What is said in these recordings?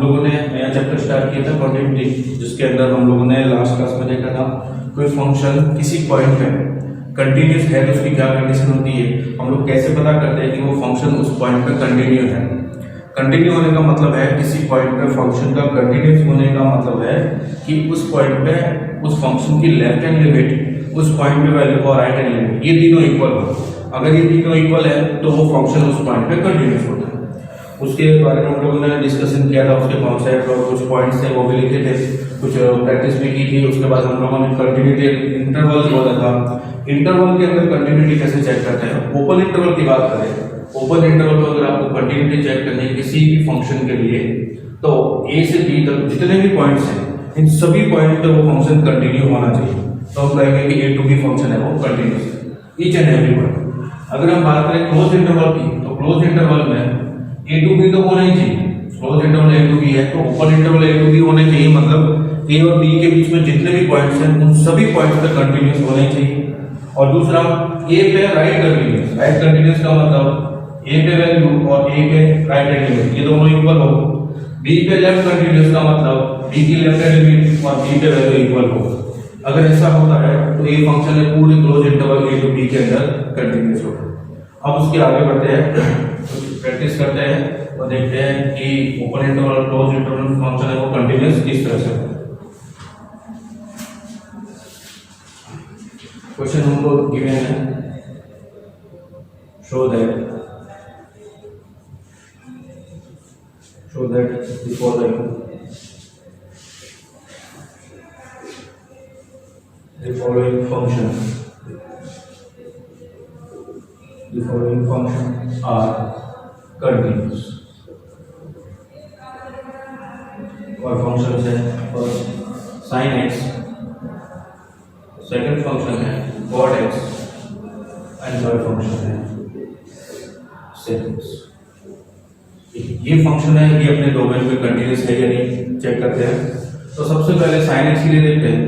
लोगों ने नया चैप्टर स्टार्ट किया था कंटिन्यूटी, जिसके अंदर हम लोगों ने लास्ट क्लास में देखा था कोई फंक्शन किसी पॉइंट पे कंटिन्यूस है तो उसकी क्या कंडीशन होती है, हम लोग कैसे पता करते हैं कि वो फंक्शन उस पॉइंट पे कंटिन्यू है। कंटिन्यू होने का मतलब है किसी पॉइंट पे फंक्शन का कंटिन्यूस होने का मतलब है कि उस पॉइंट पे उस फंक्शन की लेफ्ट हैंड लिमिट, उस पॉइंट पे वैल्यू और राइट हैंड लिमिट, ये तीनों इक्वल हो। अगर ये तीनों इक्वल है तो वो फंक्शन उस पॉइंट पे कंटिन्यूस होता है। उसके बारे में हम लोगों ने डिस्कशन किया था, उसके कॉन्सेप्ट और कुछ पॉइंट्स थे वो भी लिखे थे, कुछ प्रैक्टिस भी की थी। उसके बाद हम लोगों ने कंटिन्यूटी इंटरवल बोला था। इंटरवल के अंदर कंटिन्यूटी कैसे चेक करते हैं? ओपन इंटरवल की बात करें, ओपन इंटरवल में अगर आपको कंटिन्यूटी चेक करनी है किसी भी फंक्शन के लिए, तो ए से बी तक जितने भी पॉइंट्स हैं इन सभी पॉइंट पे वो फंक्शन कंटिन्यू होना चाहिए। तो हम कहेंगे कि ए टू बी फंक्शन है वो कंटिन्यूस है, ईच एंड एवरी पॉइंट। अगर हम बात करें क्लोज इंटरवल की, तो क्लोज इंटरवल में ए टू बी तो होना ही चाहिए। Close interval A to B है तो open interval A to B होने चाहिए, मतलब ए और बी के बीच में जितने भी पॉइंट्स हैं उन सभी पॉइंट्स पे कंटिन्यूस होने चाहिए। और दूसरा, ए पे राइट कंटिन्यूस, राइट कंटिन्यूस का मतलब ए पे वैल्यू और ए पे राइट हैंड लिमिट ये दोनों इक्वल हो। बी पे लेफ्ट कंटिन्यूस का मतलब बी की लेफ्ट हैंड लिमिट और बी पे वैल्यू इक्वल हो। अगर ऐसा होता है तो ये फंक्शन है पूरे close interval A to B के अंदर कंटिन्यूस होगा। अब उसके आगे बढ़ते हैं, प्रैक्टिस करते हैं और देखते हैं कि ओपन इंटरवल और क्लोज इंटरवल फंक्शन है वो कंटिन्यूस किस तरह से होता है। क्वेश्चन हमको गिवन है, show that the following functions are continuous। और फंक्शंस है first sin x, second function है cot x and third function है sec x। ये फंक्शन है, ये अपने डोमेन में कंटिन्यूस है या नहीं चेक करते हैं। तो सबसे पहले sin x के लिए देखते हैं,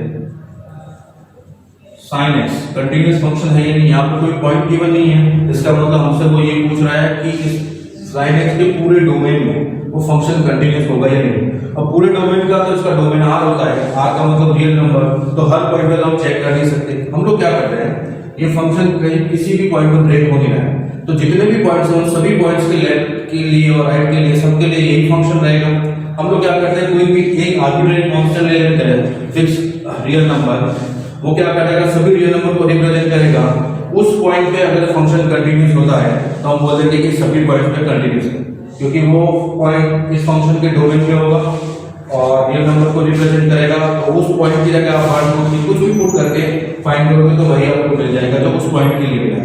sin x कंटिन्यूस फंक्शन है या नहीं। यहाँ पर कोई पॉइंट गिवन नहीं है, इसका मतलब हमसे वो ये पूछ रहा है कि इस sin x के पूरे डोमेन में वो फंक्शन कंटिन्यूस होगा या नहीं। अब पूरे डोमेन का तो इसका डोमेन r होता है, r का मतलब रियल नंबर, तो हर पॉइंट पे हम चेक कर नहीं सकते। हम लोग क्या करते हैं, ये फंक्शन कहीं किसी भी पॉइंट पर ब्रेक हो नहीं रहा है, तो जितने भी पॉइंट्स हैं उन सभी पॉइंट्स के लेफ्ट के लिए और राइट के लिए सबके लिए यही फंक्शन रहेगा। हम लोग क्या करते हैं, कोई भी एक आर्बिट्रेरी कांस्टेंट ले लेते हैं, फिक्स रियल नंबर, वो क्या करेगा सभी रियल नंबर को रिप्रेजेंट करेगा। उस पॉइंट पे अगर फंक्शन कंटिन्यूस होता है तो हम बोल देंगे कि सभी पॉइंट्स पे कंटिन्यूस है, क्योंकि वो पॉइंट इस फंक्शन के डोमेन में होगा और रियल नंबर को रिप्रेजेंट करेगा। तो उस पॉइंट की जगह आप हार्ड नोट कुछ भी पुट करके फाइंड करोगे तो वही आपको मिल जाएगा जो उस पॉइंट के लिए है।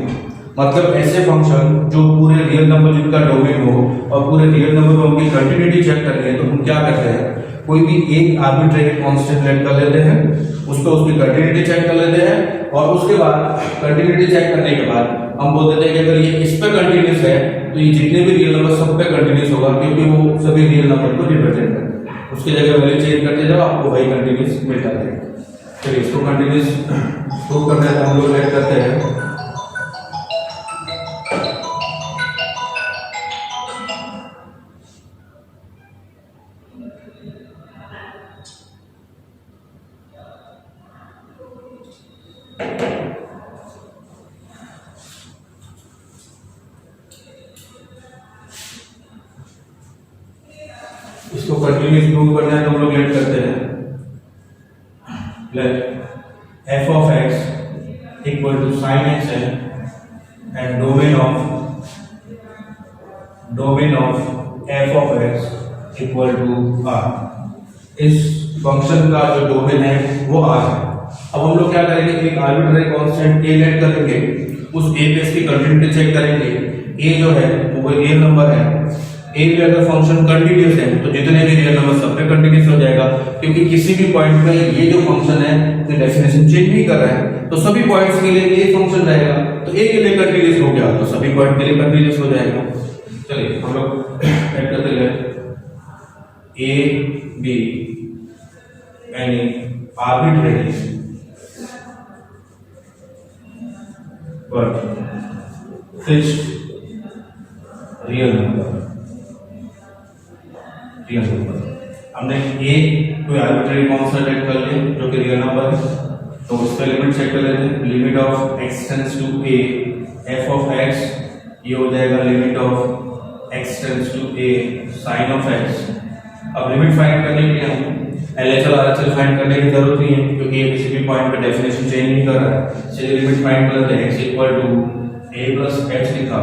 मतलब ऐसे फंक्शन जो पूरे रियल नंबर जिनका डोमेन हो और पूरे रियल नंबर में उनकी कंटिन्यूटी चेक करनी है, तो हम क्या करते हैं, कोई भी एक आर्बिट्रेरी कांस्टेंट लेट कर लेते हैं, उस पर उसकी कंटिन्यूटी चेक कर लेते हैं और उसके बाद कंटिन्यूटी चेक करने के बाद हम बोल देते हैं कि अगर ये इस पे कंटिन्यूस है तो ये जितने भी रियल नंबर सब पे कंटिन्यूस होगा, क्योंकि वो सभी रियल नंबर को रिप्रेजेंट करते हैं। उसकी जगह वैल्यू चेंज करते जाओ, आपको वही कंटिन्यूस मिलता रहेगा। चलिए इसको कंटिन्यूस प्रूव करने का हम लोग ऐड करते हैं। इसको कंटिन्यूस प्रूव करना है तो हम लोग लेट करते हैं, let f of x equal to sin x है and domain of f of x equal to r। इस फंक्शन का जो डोमेन है वो r है। अब हम लोग क्या करेंगे, एक आर्बिट्रेरी कांस्टेंट a लेट करेंगे, उस a पे इसकी कंटिन्यूटी चेक करेंगे। a जो है वो रियल नंबर है, ए पे अगर फंक्शन कंटिन्यूस है तो जितने भी रियल नंबर सब पे कंटिन्यूस हो जाएगा, क्योंकि किसी भी पॉइंट पे ये जो फंक्शन है ये डेफिनेशन चेंज नहीं कर रहा है, तो सभी पॉइंट्स के लिए ये फंक्शन रहेगा। तो ए के लिए कंटिन्यूस हो गया तो सभी पॉइंट के लिए कंटिन्यूस हो जाएगा। चलिए हम लोग ऐड करते हैं A be any arbitrary but fixed real number हमने ए कोई आर्बिट्रेरी कांस्टेंट सेट कर लिया जो कि रियल नंबर है, तो उसका लिमिट चेक कर लेते हैं। Limit of x tends to a f of x, ये हो जाएगा limit of x tends to a sin of x। अब लिमिट फाइंड करने के लिए हम LHL RHL फाइंड करने की जरूरत नहीं है क्योंकि ये किसी भी पॉइंट पे डेफिनेशन चेंज नहीं कर रहा है। चलिए लिमिट फाइंड कर लेते हैं। x equal to a plus h लिखा,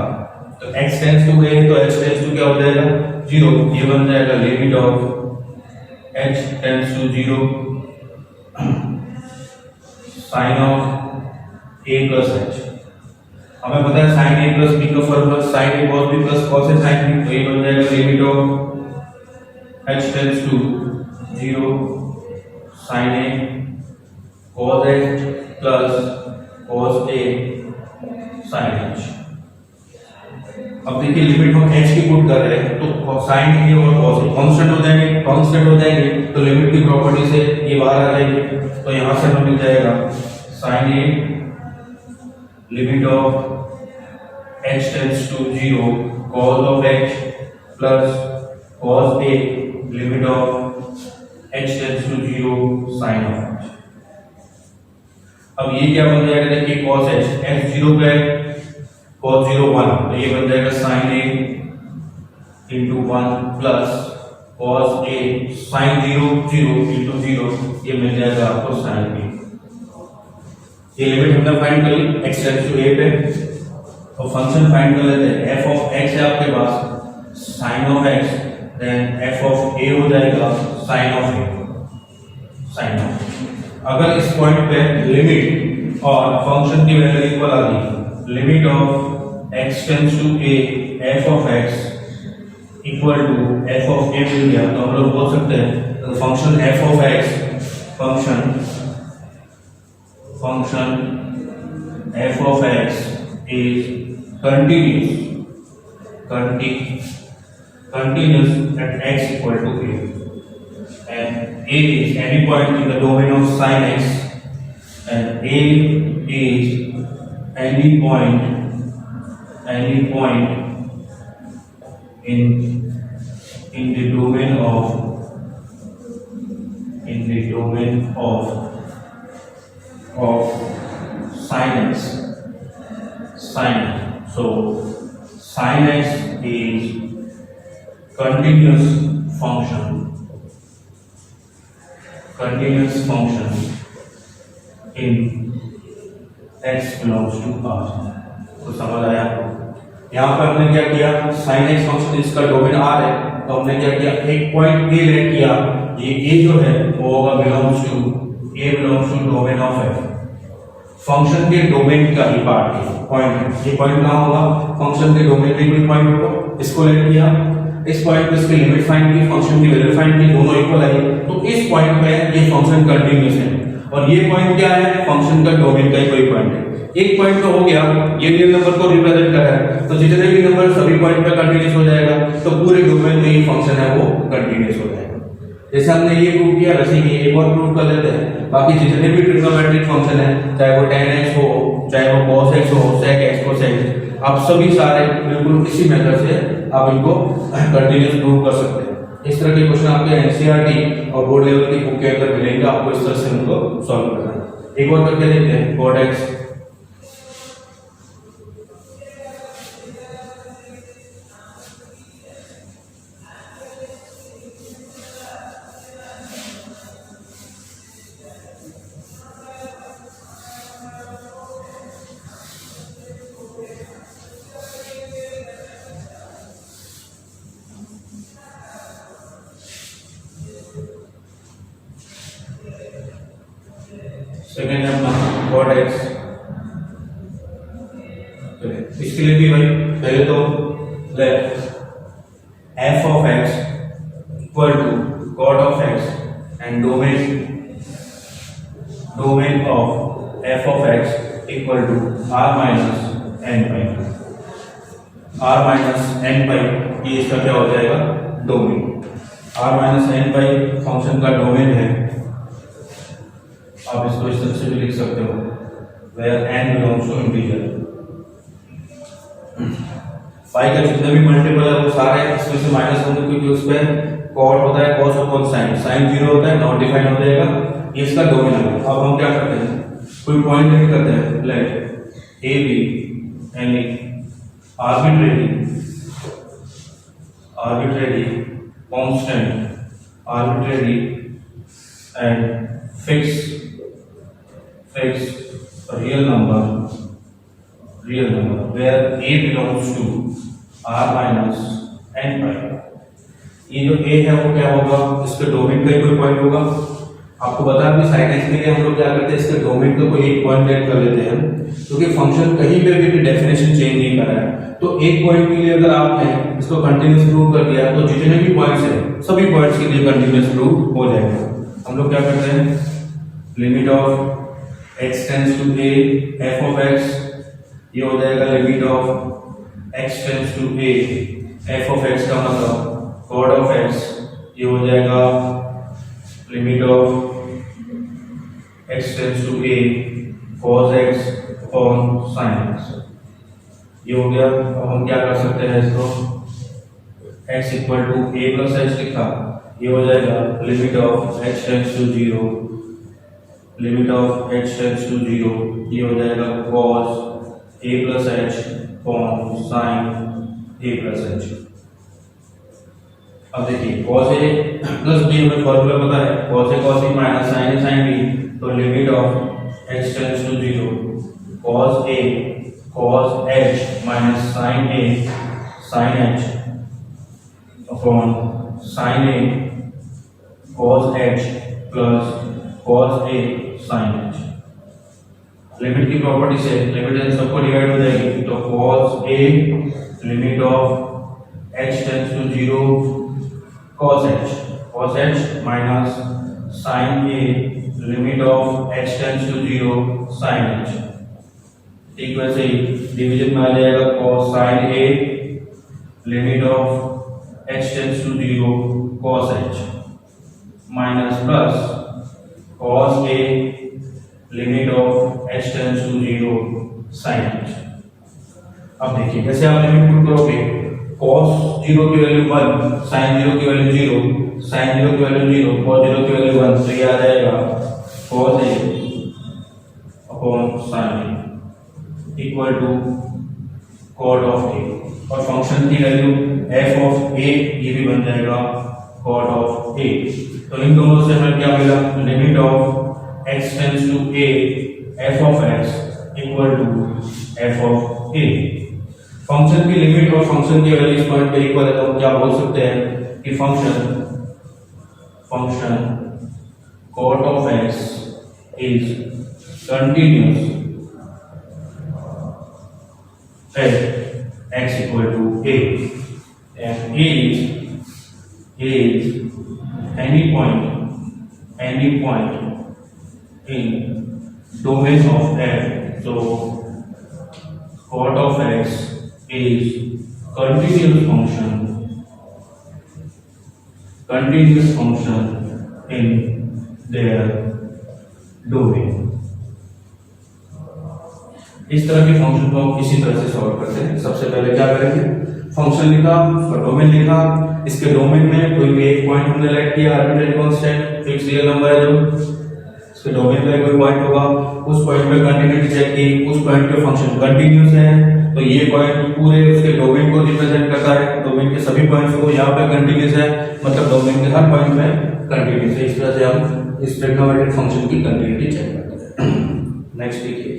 तो x टेंड्स टू a तो h टेंड्स टू क्या हो जाएगा 0, ये बन जाएगा limit of h tends to 0 sin of a plus h। हमें पता है sin a प्लस b का formula sin a cos b plus cos a sin b, तो ये बन जाएगा limit of h tends to 0 sin a cos h plus cos a sin h। अब देखिए लिमिट हम h की पुट कर रहे हैं तो sin a और cos a कांस्टेंट हो जाएंगे तो लिमिट की प्रॉपर्टी से ये बाहर आ जाएंगे, तो यहां से हमें मिल जाएगा sin a limit of h tends to 0 cos of h plus cos a limit of h tends to 0 sin of h। अब ये क्या बन जाएगा, देखिए cos h 0 पे cos 0 1, तो ये बन जाएगा sin a into 1 plus cos a sin 0 0 into 0, ये मिल जाएगा आपको sin b। ये लिमिट हमने फाइंड कर ली x टेंड्स टू a पे, और फंक्शन फाइंड कर लेते हैं। f ऑफ x है आपके पास sin of x, then f of a हो जाएगा sin of a, sin of. अगर इस पॉइंट पे लिमिट और फंक्शन की वैल्यू इक्वल आ गई, limit of x tends to a f of x equal to f of a मिल गया, तो हम लोग बोल सकते हैं function f of x function f of x is continuous at x equal to a, and a is any point in the domain of sin x, and a is any point in the domain of sin x. So sin x is continuous function in x belongs to R। तो समझ आया आपको? यहाँ पर हमने क्या किया, sin x function इसका डोमेन R है, तो हमने क्या किया, एक पॉइंट A लेट किया, ये A जो है वो होगा belongs to domain of f। Function के डोमेन का ही पार्ट है पॉइंट है, ये पॉइंट कहाँ होगा, फंक्शन के डोमेन में कोई पॉइंट होगा, इसको लेट किया, इस पॉइंट पे इसकी लिमिट फाइंड की, फंक्शन की वैल्यू फाइंड की, दोनों इक्वल आई, तो इस पॉइंट पे ये फंक्शन कंटीन्यूअस है, और ये पॉइंट क्या है, फंक्शन का डोमेन का ही कोई पॉइंट है। एक पॉइंट तो हो गया, ये रियल नंबर को रिप्रेजेंट कर रहा है, तो जितने भी नंबर सभी पॉइंट पे कंटीन्यूअस हो जाएगा, तो पूरे डोमेन में ये फंक्शन है वो कंटीन्यूअस हो जाएगा। जैसे हमने ये प्रूव किया वैसे ही एक और प्रूव कर लेते हैं। बाकी जितने भी ट्रिग्नोमेट्रिक फंक्शन है, चाहे वो tan x हो, चाहे वो cos x हो, sec x cos x, आप सभी सारे बिल्कुल इसी मेथड से आप इनको कंटीन्यूअस प्रूव कर सकते हैं। इस तरह के क्वेश्चन आपके एनसीईआरटी और बोर्ड लेवल की बुक के अंदर मिलेंगे, आपको इस तरह से उनको सॉल्व करना है। एक और करके देखते हैं, cot x सेकेंड है अपना cot x। इसके लिए भी भाई पहले तो f of x equal to cot of x and domain of f of x equal to r minus n pi, ये इसका क्या हो जाएगा, domain. r minus n pi function का डोमेन है, आप इसको इस तरह से भी लिख सकते हो, where n belongs to integer। पाई का जितने भी मल्टीपल है वो सारे इसमें से माइनस होंगे, क्योंकि उस पे कॉट होता है कॉस अपॉन साइन, साइन 0 होता है, नॉट डिफाइन हो जाएगा, ये इसका डोमेन है। अब हम क्या करते हैं, कोई पॉइंट लेट करते हैं, let a B any arbitrary constant arbitrary and fixed real number where a belongs to r minus n pi। ये जो a है वो क्या होगा, इसके डोमेन का ही कोई पॉइंट होगा। आपको बता कि साइन एक्स के लिए हम लोग क्या करते हैं, इसके डोमेन का कोई एक पॉइंट लेट कर लेते हैं, क्योंकि फंक्शन कहीं पे भी डेफिनेशन चेंज नहीं कर रहा है। तो एक पॉइंट के लिए अगर आपने इसको कंटीन्यूअस प्रूव कर दिया तो जितने भी पॉइंट्स हैं सभी पॉइंट्स के लिए कंटीन्यूअस प्रूव हो जाएगा। हम लोग क्या करते हैं, limit of x tends to a f of x, ये हो जाएगा limit of x tends to a f of x का मतलब cos ऑफ x, ये हो जाएगा limit of x tends to a cos x upon sin x, ये हो गया। अब हम क्या कर सकते हैं, इसको x equal to a plus h लिखा, ये हो जाएगा limit of h tends to 0, limit of h tends to 0, ये हो जाएगा cos a plus h upon sin a plus h. अब देखिए cos a प्लस b हमें फॉर्मूला पता है, cos a cos b minus sin a sin b, तो limit of h tends to 0 cos a cos h minus sin a sin h upon sin a cos h plus cos a sin h। Limit की property से limit इन सबको divide हो जाएगी, तो cos a limit of h tends to 0 cos h minus sin a limit of h tends to 0 sin h। ठीक वैसे ही division में आ जाएगा cos sin a limit of h tends to 0 cos h minus plus cos a limit of h tends to 0 sin h। अब देखिए कैसे आप limit put करोगे, cos 0 की वैल्यू 1, sin 0 की वैल्यू 0, sin 0 की वैल्यू 0, cos 0 की वैल्यू 1, तो ये आ जाएगा cos a upon sin a equal to cot of a, और फंक्शन की वैल्यू f ऑफ a ये भी बन जाएगा cot ऑफ a। तो इन दोनों से हमें क्या मिला, limit of x tends to a f of x equal to f of a। Function की लिमिट और फंक्शन की वैल्यू इस पॉइंट पे इक्वल है, तो हम क्या बोल सकते हैं कि function cot of x is continuous at x equal to a, and is any point in domain of f। So cot of x is continuous function in their domain। इस तरह के फंक्शन को हम इसी तरह से सॉल्व करते हैं। सबसे पहले क्या करेंगे, फंक्शन लिखा, उसका डोमेन लिखा, इसके डोमेन में कोई भी एक पॉइंट हमने लेट किया, arbitrary constant fix real number है जो, इसके डोमेन में कोई पॉइंट होगा, उस पॉइंट पे कंटिन्यूटी चेक की, उस पॉइंट पे फंक्शन कंटिन्यूअस है, तो ये पॉइंट पूरे उसके डोमेन को रिप्रेजेंट करता है, डोमेन के सभी पॉइंट्स को यहाँ पे कंटिन्यूअस है, मतलब डोमेन के हर पॉइंट में कंटिन्यूअस है। इस तरह से हम इस ट्रिग्नोमेट्रिक फंक्शन की कंटिन्यूटी चेक करते हैं। नेक्स्ट देखिए,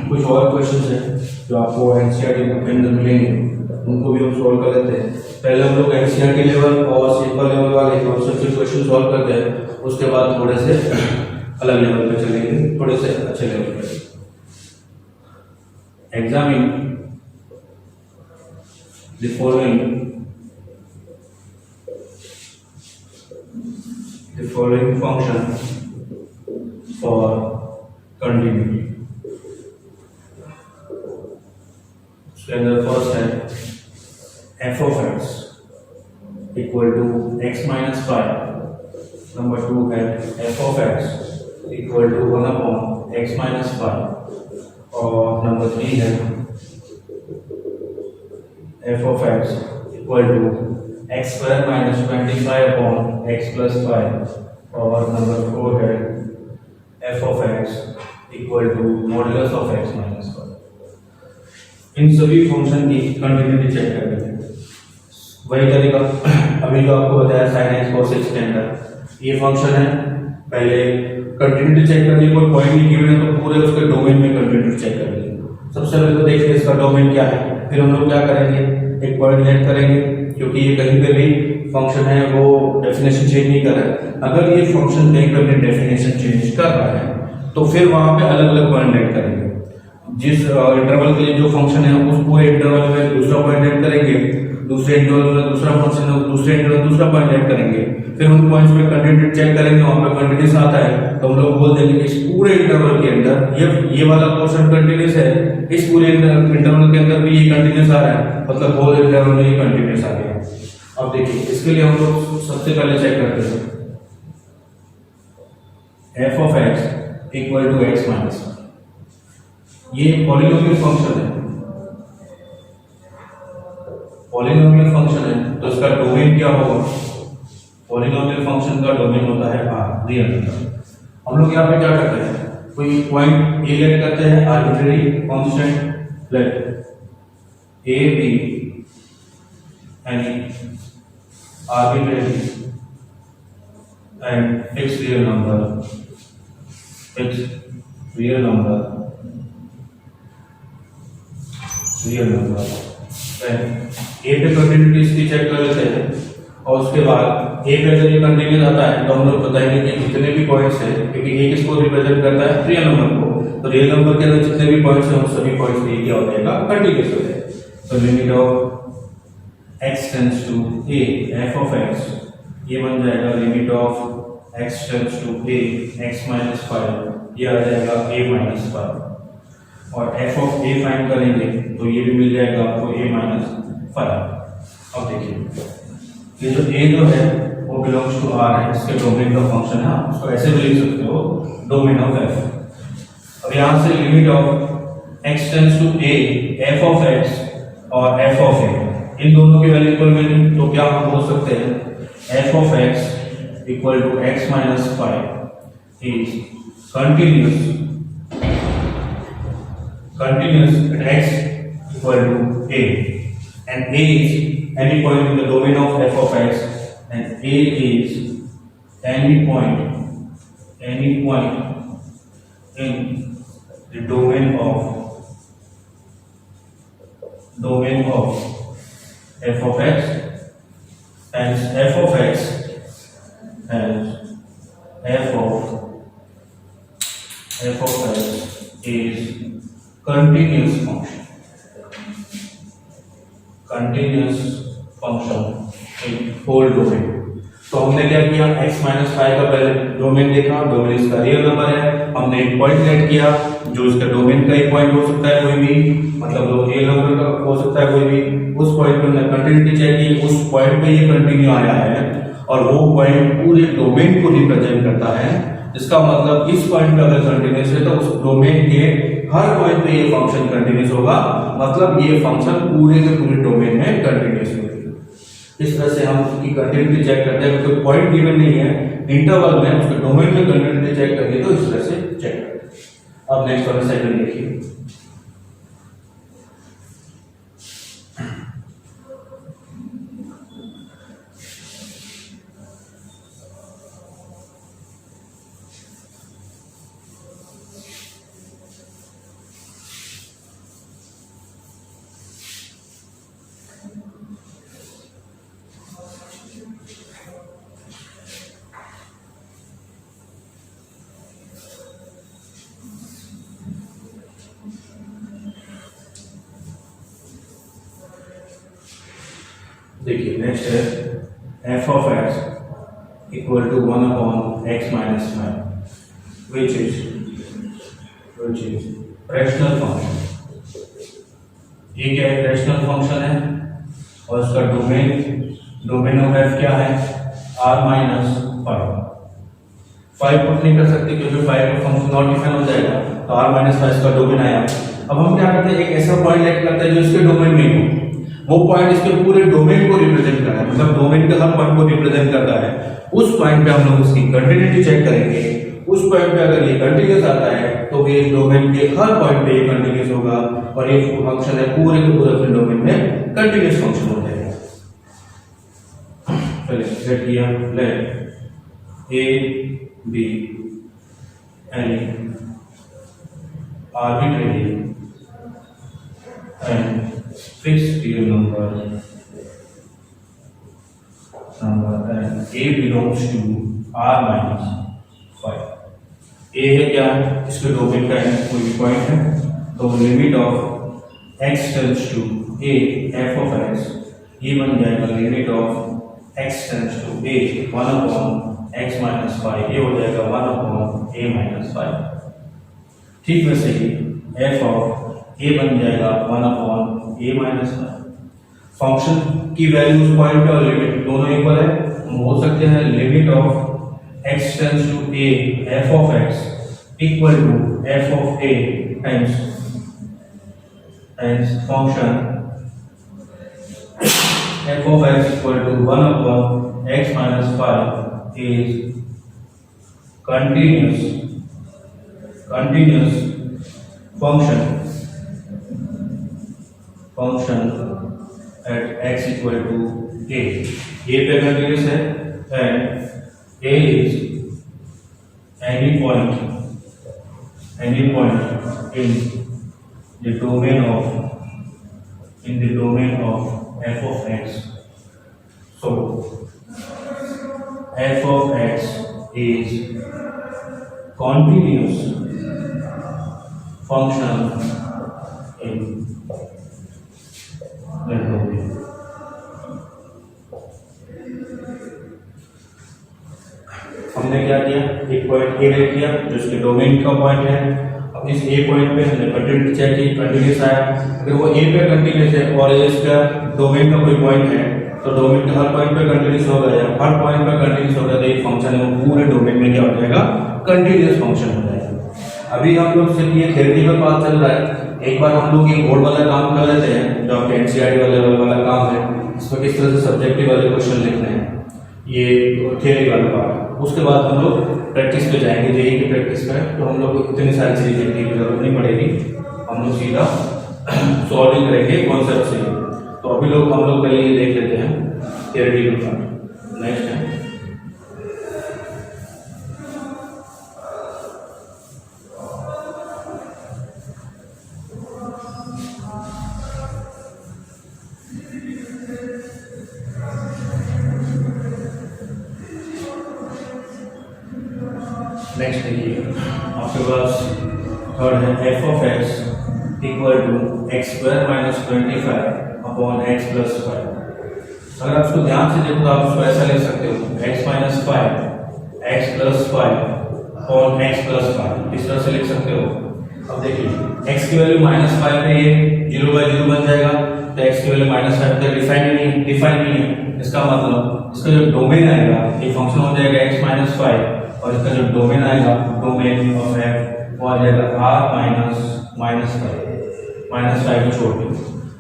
कुछ और क्वेश्चंस हैं जो आपको एनसीईआरटी बुक के अंदर मिलेंगे, उनको भी हम सॉल्व कर लेते हैं। पहले हम लोग एनसीईआरटी लेवल और सिंपल लेवल वाले कॉन्सेप्चुअल क्वेश्चन सॉल्व करते हैं, उसके बाद थोड़े से अलग लेवल पे चलेंगे, थोड़े से अच्छे लेवल पे। Examine the following function for continuity. उसके अंदर फर्स्ट है f of x equal to x minus 5, number 2 है f of x equal to 1 upon x minus 5, और नंबर 3 है f of x equal to x square minus 25 upon x plus 5, और number 4 है f of x equal to modulus of x minus 5। इन सभी function की continuity check करनी है। वही तरीका अभी जो आपको बताया sin x cos x के अंदर, ये फंक्शन है, पहले कंटिन्यूटी चेक करनी है, कोई पॉइंट नहीं गिवन है तो पूरे उसके डोमेन में कंटिन्यूटी चेक करनी है। सबसे पहले तो देखिए इसका डोमेन क्या है, फिर हम लोग क्या करेंगे, एक पॉइंट लेट करेंगे, क्योंकि ये कहीं पे भी फंक्शन है वो डेफिनेशन चेंज नहीं कर रहा है। अगर ये फंक्शन कहीं पे अपनी डेफिनेशन चेंज कर रहा है तो फिर वहां पे अलग अलग पॉइंट लेट करेंगे। जिस इंटरवल के लिए जो फंक्शन है उस पूरे इंटरवल में दूसरा पॉइंट ऐड करेंगे, दूसरे इंटरवल में दूसरा फंक्शन है दूसरे इंटरवल में दूसरा पॉइंट ऐड करेंगे, फिर उन पॉइंट्स पे कंटिन्यूटी चेक करेंगे, वहां पे कंटिन्यूस आता है तो हम लोग बोल देंगे कि इस पूरे इंटरवल के अंदर ये वाला पोर्शन कंटिन्यूस है, इस पूरे इंटरवल के अंदर भी ये कंटिन्यूस आ रहा है, मतलब होल इंटरवल में ये कंटिन्यूस आ गया। अब देखिए इसके लिए हम लोग सबसे पहले चेक करते हैं f of x equal to x minus, ये पॉलिनोमियल फंक्शन है, पॉलिनोमियल फंक्शन है तो इसका डोमेन क्या होगा, पॉलिनोमियल फंक्शन का डोमेन होता है R, रियल नंबर। हम लोग यहाँ पे क्या करते हैं, कोई पॉइंट A लेट करते हैं, arbitrary constant let A B any arbitrary and fix real number real number a पे कंटिन्यूटी इसकी चेक कर लेते हैं, और उसके बाद ए पे अगर ये कंटिन्यूस आता है तो हम लोग बताएंगे कि जितने भी पॉइंट्स है, क्योंकि ए किसको रिप्रेजेंट करता है, रियल नंबर को, तो रियल नंबर के अंदर जितने भी पॉइंट्स हैं उन सभी पॉइंट्स पे क्या हो जाएगा, कंटिन्यूस हो जाएगा। तो limit of x tends to a f of x, ये बन जाएगा limit of x tends to a x minus 5, ये आ जाएगा a माइनस 5, और f of a फाइंड करेंगे तो ये भी मिल जाएगा आपको a माइनस 5। अब देखिए ये जो a जो है वो बिलोंग्स टू R है, इसके डोमेन का फंक्शन है, आप उसको ऐसे भी लिख सकते हो डोमेन ऑफ f। अब यहाँ से limit of x tends to a f of x और f of a, इन दोनों की वैल्यू इक्वल मिली तो क्या हम बोल सकते हैं f of x equal to x minus 5 is continuous at x equal to a, and a is any point in the domain of f of x, and a is any point in the domain of f of x, and f of x is continuous function in whole domain। तो हमने क्या किया, x minus 5 का पहले domain देखा, domain इसका real number है, हमने एक पॉइंट लेट किया जो इसका डोमेन का एक पॉइंट हो सकता है कोई भी, मतलब रियल नंबर का हो सकता है कोई भी, उस पॉइंट पे हमने कंटिन्यूटी चेक की, उस पॉइंट पे ये कंटिन्यू आया है और वो पॉइंट पूरे डोमेन को रिप्रेजेंट करता है, जिसका मतलब इस पॉइंट पे अगर कंटिन्यूस है तो उस डोमेन के हर पॉइंट पे ये फंक्शन कंटिन्यूस होगा, मतलब ये फंक्शन पूरे के पूरे डोमेन में कंटिन्यूस होगा। इस तरह से हम उसकी कंटिन्यूटी चेक करते हैं, कोई पॉइंट गिवन नहीं है इंटरवल में, उसके डोमेन में कंटिन्यूटी चेक करिए तो इस तरह से चेक करते हैं। अब नेक्स्ट वाला सेकंड देखिए, देखिए नेक्स्ट है f of x equal to 1/x minus 5 which is rational function. ये क्या है? रैशनल फंक्शन है और इसका डोमेन ऑफ एफ क्या है? r माइनस 5 पुट नहीं कर सकते क्योंकि 5 का फंक्शन नॉट डिफाइन हो जाएगा, तो r माइनस 5 इसका डोमेन आया। अब हम क्या करते हैं, एक ऐसा पॉइंट लेट करते हैं जो इसके डोमेन में हो, वो पॉइंट इसके पूरे डोमेन को रिप्रेजेंट कर रहा है, मतलब डोमेन के हर पॉइंट को रिप्रेजेंट करता है। उस पॉइंट पे हम लोग उसकी कंटिन्यूटी चेक करेंगे। उस पॉइंट पे अगर ये कंटिन्यूअस आता है तो ये डोमेन के हर पॉइंट पे ये कंटिन्यूअस होगा और ये फंक्शन है पूरे के पूरे अपने डोमेन में कंटिन्यूअस फंक्शन हो जाएगा। चलिए सेट किया, late a b any arbitrary and fixed real number and a belongs to r minus 5। a है क्या? इसके डोमेन का कोई भी पॉइंट है, तो limit of x tends to a f of x, ये बन जाएगा limit of x tends to a 1/x minus 5, ये हो जाएगा 1/a माइनस 5। ठीक वैसे ही f ऑफ a बन जाएगा 1/a माइनस 5। फंक्शन की वैल्यूज पॉइंट और लिमिट दोनों इक्वल है, हो सकते हैं limit of x tends to a f of x equal to f of a times function f of x equal to 1/x minus 5 is continuous function at x equal to a। ये पे continuous है and a is any point in the domain of f of x। So f of x is continuous function in the domain। हमने क्या किया, एक point A ले लिया जो इसके डोमेन का पॉइंट है। अब इस ए पॉइंट पे हमने कंटिन्यूटी चेक की, कंटिन्यूस आया। अगर वो ए पे कंटिन्यूस है और इसका डोमेन का कोई पॉइंट है तो डोमेन के हर पॉइंट पे कंटिन्यूस होगा, या हर पॉइंट पे कंटिन्यूस होगा तो एक फंक्शन है वो पूरे डोमेन में क्या हो जाएगा? कंटिन्यूस फंक्शन हो जाएगा। अभी हम लोग सिर्फ ये थ्योरेटिकल बात चल रहा है, एक बार हम लोग ये बोर्ड वाला काम कर लेते हैं जो आपके एनसीईआरटी वाला काम है, इसमें किस तरह से सब्जेक्टिव वाले क्वेश्चन लिखने हैं, ये थ्योरी वाला पार्ट। उसके बाद हम लोग प्रैक्टिस पे जाएंगे, जेईई की प्रैक्टिस पे, तो हम लोग को इतनी सारी चीजें देखने की जरूरत नहीं पड़ेगी, हम लोग सीधा सॉल्विंग करेंगे कॉन्सेप्ट से। तो अभी हम लोग पहले ये देख लेते हैं थ्योरेटिकल पार्ट। नेक्स्ट है नेक्स्ट देखिए आपके पास थर्ड है f of x equal to x square minus 25/x plus 5। अगर आप इसको ध्यान से देखो तो आप इसको ऐसा लिख सकते हो x minus 5 x plus 5/x plus 5, इस तरह से लिख सकते हो। अब देखिए x की वैल्यू -5 पे ये 0/0 बन जाएगा, तो x की वैल्यू -5 तक डिफाइन नहीं है। इसका मतलब इसका जो डोमेन आएगा ये फंक्शन हो जाएगा x माइनस 5 और इसका जो डोमेन आएगा डोमेन ऑफ f वो आ जाएगा r -5 को छोड़ के।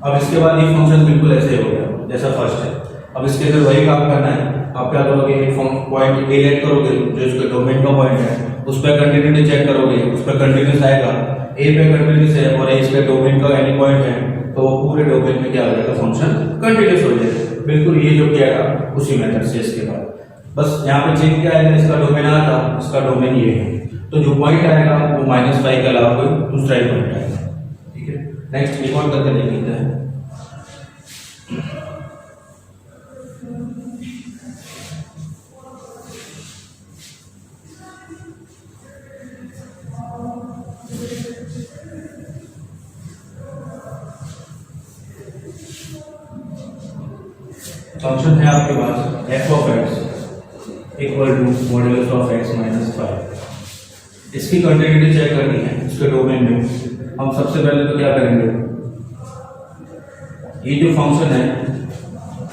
अब इसके बाद ये फंक्शन बिल्कुल ऐसे हो गया जैसा फर्स्ट है। अब इसके अंदर वही काम करना है, आप क्या करोगे, एक पॉइंट ए लेट करोगे जो इसके डोमेन का पॉइंट है, उस पर कंटिन्यूटी चेक करोगे, उस पर कंटिन्यूस आएगा, ए पे कंटिन्यूस है और इसके डोमेन का एनी पॉइंट है, तो वो पूरे डोमेन में क्या हो जाएगा, फंक्शन कंटिन्यूस हो जाएगा। बिल्कुल ये जो किया था उसी मेथड से। इसके बाद बस यहाँ पे चेक किया है, इसका डोमेन आया था, इसका डोमेन ये है, तो जो पॉइंट आएगा वो -5 के अलावा कोई दूसरा ही पॉइंट आएगा। ठीक है, नेक्स्ट एक और करके देख लेते हैं। फंक्शन है आपके पास f of x equal to modulus of x minus 5। इसकी कंटिन्यूटी चेक करनी है इसके डोमेन में। हम सबसे पहले तो क्या करेंगे, ये जो फंक्शन है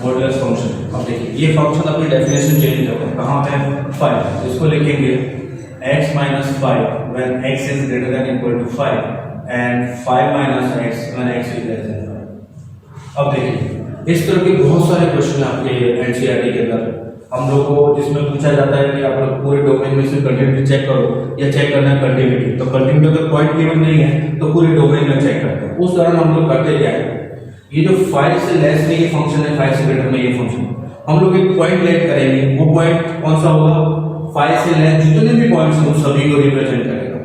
मॉड्यूलस फंक्शन, अब देखिए ये फंक्शन अपनी डेफिनेशन चेंज कर रहा है, कहाँ पे 5, इसको लिखेंगे x minus 5 when x is greater than equal to 5 and 5 minus x when x is less than 5। अब देखिए इस तरह के बहुत सारे क्वेश्चन आपके एनसीईआरटी के अंदर हम लोग को जिसमें पूछा जाता है कि आप लोग पूरे डोमेन में से कंटिन्यूटी चेक करो या चेक करना है कंटिन्यूटी, तो कंटिन्यूटी अगर पॉइंट गिवन नहीं है तो पूरे डोमेन में चेक करते हैं। उस दौरान हम लोग करते क्या है, ये जो 5 से लेस में ये फंक्शन है, 5 से ग्रेटर में ये फंक्शन, हम लोग एक पॉइंट लेट करेंगे। वो पॉइंट कौन सा होगा, 5 से लेस जितने भी पॉइंट्स हैं उन सभी को रिप्रेजेंट करेगा।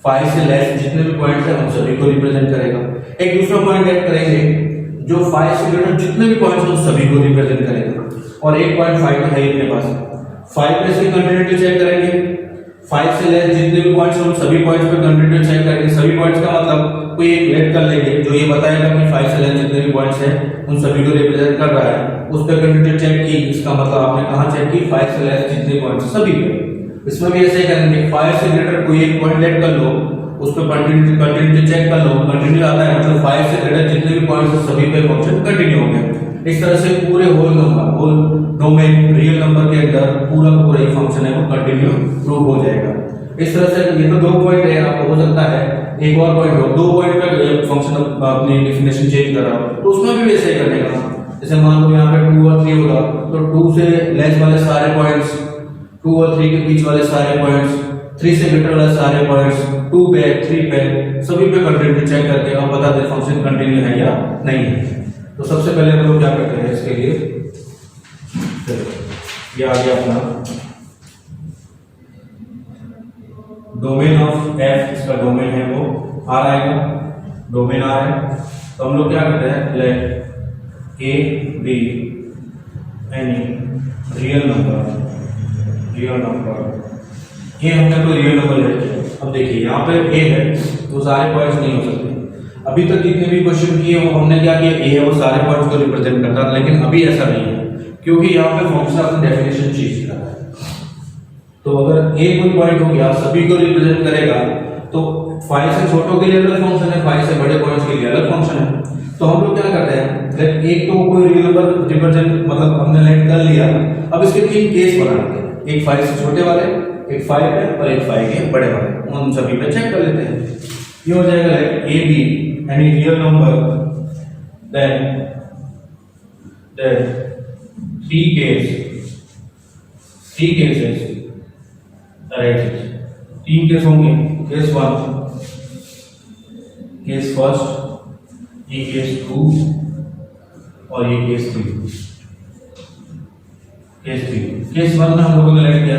5 से लेस जितने भी पॉइंट्स हैं उन सभी को रिप्रेजेंट करेगा। एक दूसरा पॉइंट लेट करेंगे जो 5 से ग्रेटर जितने भी पॉइंट्स हैं उन सभी को रिप्रेजेंट करेगा। और एक पॉइंट 5 है अपने पास, 5 पे इसकी कंटिन्यूटी चेक करेंगे। 5 से लेस जितने भी पॉइंट्स हैं उन सभी पॉइंट्स पे कंटिन्यूटी चेक करेंगे। सभी पॉइंट्स का मतलब कोई एक लेट कर लेंगे जो ये बताएगा कि 5 से लेस जितने भी पॉइंट्स हैं उन सभी को रिप्रेजेंट कर रहा है, उस पे कंटिन्यूटी चेक की। इसका मतलब आपने कहां चेक की, 5 से लेस जितने पॉइंट्स सभी पे। इसमें भी ऐसे ही करेंगे, 5 से ग्रेटर कोई एक पॉइंट लेट कर लो, उस पे कंटिन्यूटी चेक कर लो, कंटिन्यू आता है मतलब 5 से ग्रेटर जितने भी पॉइंट्स हैं सभी पे फंक्शन कंटिन्यू हो गया। इस तरह से पूरे whole number, whole domain real number के अंदर पूरा पूरा ये फंक्शन है वो कंटिन्यू प्रूव हो जाएगा। इस तरह से ये तो 2 पॉइंट है, आपको हो सकता है एक और पॉइंट हो, 2 पॉइंट पे फंक्शन अपनी डेफिनेशन चेंज कर रहा हो तो उसमें भी वैसे ही करेगा। जैसे मान लो यहाँ पे 2 और 3 होगा तो 2 से लेस वाले सारे पॉइंट्स, 2 और 3 के बीच वाले सारे पॉइंट्स, 3 से ग्रेटर वाले सारे पॉइंट्स, 2 पे 3 पे सभी पे कंटिन्यूटी चेक करके हम बता दें फंक्शन कंटिन्यू है या नहीं है। तो सबसे पहले हम लोग क्या करते हैं इसके लिए, ये आ गया अपना डोमेन ऑफ एफ, इसका डोमेन है वो आर आएगा, डोमेन आर है। तो हम लोग क्या करते हैं, let a B any real number a, हमने कोई रियल नंबर लेट किया। अब देखिए यहाँ पे ए है तो सारे पॉइंट्स नहीं हो सकते। अभी तक जितने भी क्वेश्चन किए वो हमने क्या किया, ए है वो सारे पॉइंट्स को रिप्रेजेंट करता है, लेकिन अभी ऐसा नहीं है क्योंकि यहाँ पे फंक्शन अपनी डेफिनेशन चेंज कर रहा है। तो अगर ए कोई पॉइंट हो गया सभी को रिप्रेजेंट करेगा तो 5 से छोटों के लिए अलग फंक्शन है, 5 से बड़े पॉइंट्स के लिए अलग फंक्शन है। तो हम लोग क्या करते हैं, एक तो कोई रियल नंबर रिप्रेजेंट मतलब हमने लेट कर लिया, अब इसके 3 केस बनाते हैं, एक 5 से छोटे वाले, एक 5 है और एक 5 के बड़े वाले, उन सभी पे चेक कर लेते हैं। ये हो जाएगा a B any real number then 3 cases right, 3 case होंगे। केस 1, केस फर्स्ट, ये केस 2 और ये केस 3। केस 1 में हम लोगों ने लेट किया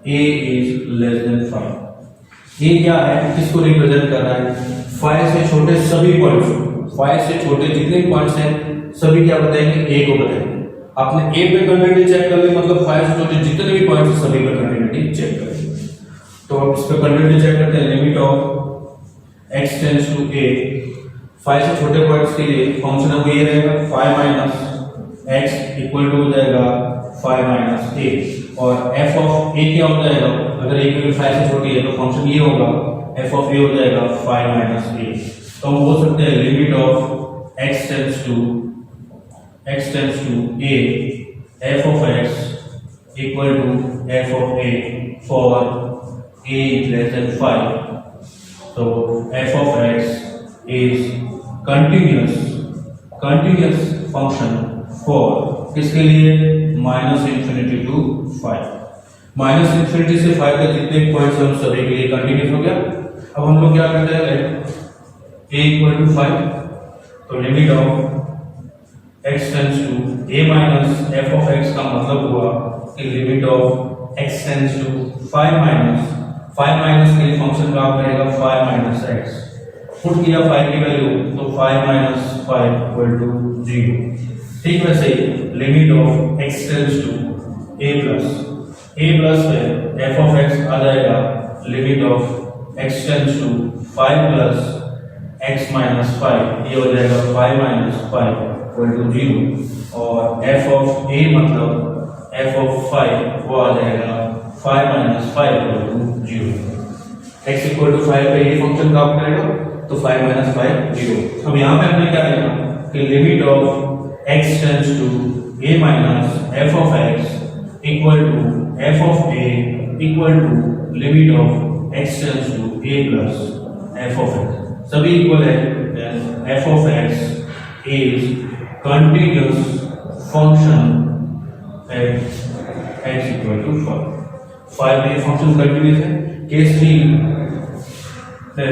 ए इज लेस देन 5। ये क्या है, किसको रिप्रेजेंट कर रहा है, 5 से छोटे सभी पॉइंट्स, 5 से छोटे जितने पॉइंट्स हैं सभी क्या बताएंगे, ए को बताएंगे। आपने ए पे कंटिन्यूटी चेक कर ली मतलब 5 से छोटे जितने भी पॉइंट्स हैं सभी पे कंटिन्यूटी चेक कर ली। तो अब इस पे कंटिन्यूटी चेक करते हैं, limit of x tends to a, 5 से छोटे पॉइंट्स के लिए फंक्शन है वो ये रहेगा 5 माइनस x इक्वल टू हो जाएगा 5 माइनस a, और f ऑफ a क्या हो जाएगा, अगर a की 5 से छोटी है तो फंक्शन ये होगा f ऑफ a हो जाएगा 5 माइनस a। तो हम बोल सकते हैं limit of x tends to a f of x equal to f of a for a is less than 5। so f of x is continuous function for किसके लिए, -∞ to 5, -∞ से 5 के जितने पॉइंट्स हैं उन सभी के लिए कंटिन्यूस हो गया। अब हम लोग क्या करते हैं, a इक्वल टू 5, तो limit of x tends to a minus f of x का मतलब हुआ कि limit of x tends to 5 minus के लिए फंक्शन का आप रहेगा 5 माइनस x, पुट किया 5 की वैल्यू तो 5 माइनस 5 इक्वल टू 0। ठीक वैसे ही limit of x tends to a plus पे f of x आ जाएगा limit of x tends to 5 plus x minus 5, ये हो जाएगा 5 माइनस 5 इक्वल टू 0 और एफ ऑफ ए मतलब एफ ऑफ 5 वो आ जाएगा 5 minus 5 equal to 0। x equal to 5 पे ये फंक्शन काम करेगा तो 5 माइनस 5 0। अब यहाँ पे हमने क्या लिखा कि limit of x tends to a minus f of x equal to f of a equal to limit of x tends to a plus f of x सभी इक्वल है। f of x is continuous function at x equal to 5। 5 में function continuous है। Case 3 है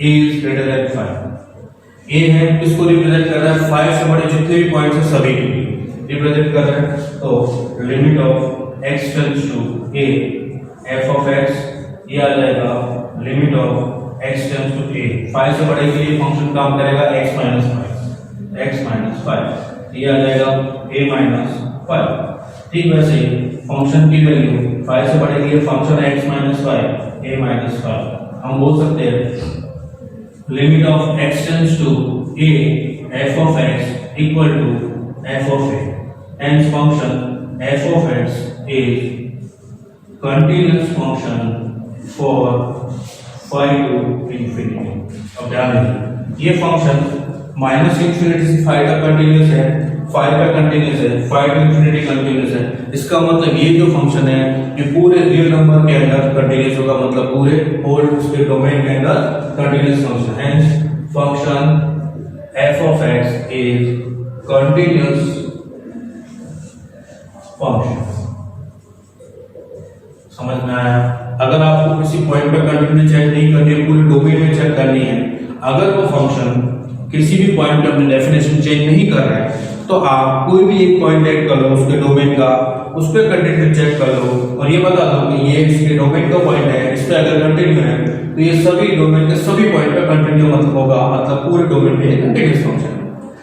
a is greater than 5। a है किसको represent कर रहा है 5 से बड़े जितने भी पॉइंट्स हैं सभी के लिए रिप्रेजेंट कर रहा है। तो limit of x tends to a f of x ये आ जाएगा limit of x tends to a 5 से बड़े के लिए फंक्शन काम करेगा x माइनस 5 ये आ जाएगा a माइनस 5। ठीक वैसे फंक्शन की वैल्यू 5 से बड़े के लिए function x minus 5 a minus 5 हम बोल सकते हैं limit of x tends to a f of x equal to f of a hence function f of x is continuous function for 5 to infinity। अब ध्यान दीजिए ये फंक्शन माइनस इंफिनिटी से 5 तक कंटिन्यूस है 5 तक कंटिन्यूस है 5 टू इंफिनिटी कंटिन्यूस है। इसका मतलब ये जो फंक्शन है ये पूरे रियल नंबर के अंदर कंटिन्यूस होगा मतलब पूरे होल उसके डोमेन के अंदर कंटिन्यूस फंक्शन है। Function f of x is continuous function. समझ में आया? अगर आपको किसी पॉइंट पे कंटिन्यूटी चेक नहीं करनी है पूरे डोमेन में चेक करनी है अगर वो फंक्शन किसी भी पॉइंट पे अपनी डेफिनेशन चेंज नहीं कर रहा है तो आप कोई भी एक पॉइंट ऐड कर लो उसके डोमेन का उस पर कंटिन्यूटी चेक कर लो और ये बता दो कि ये इसके डोमेन का पॉइंट है इस पे अगर कंटिन्यू है तो ये सभी डोमेन के सभी पॉइंट पे कंटिन्यू मतलब होगा मतलब पूरे डोमेन में कंटिन्यूस फंक्शन।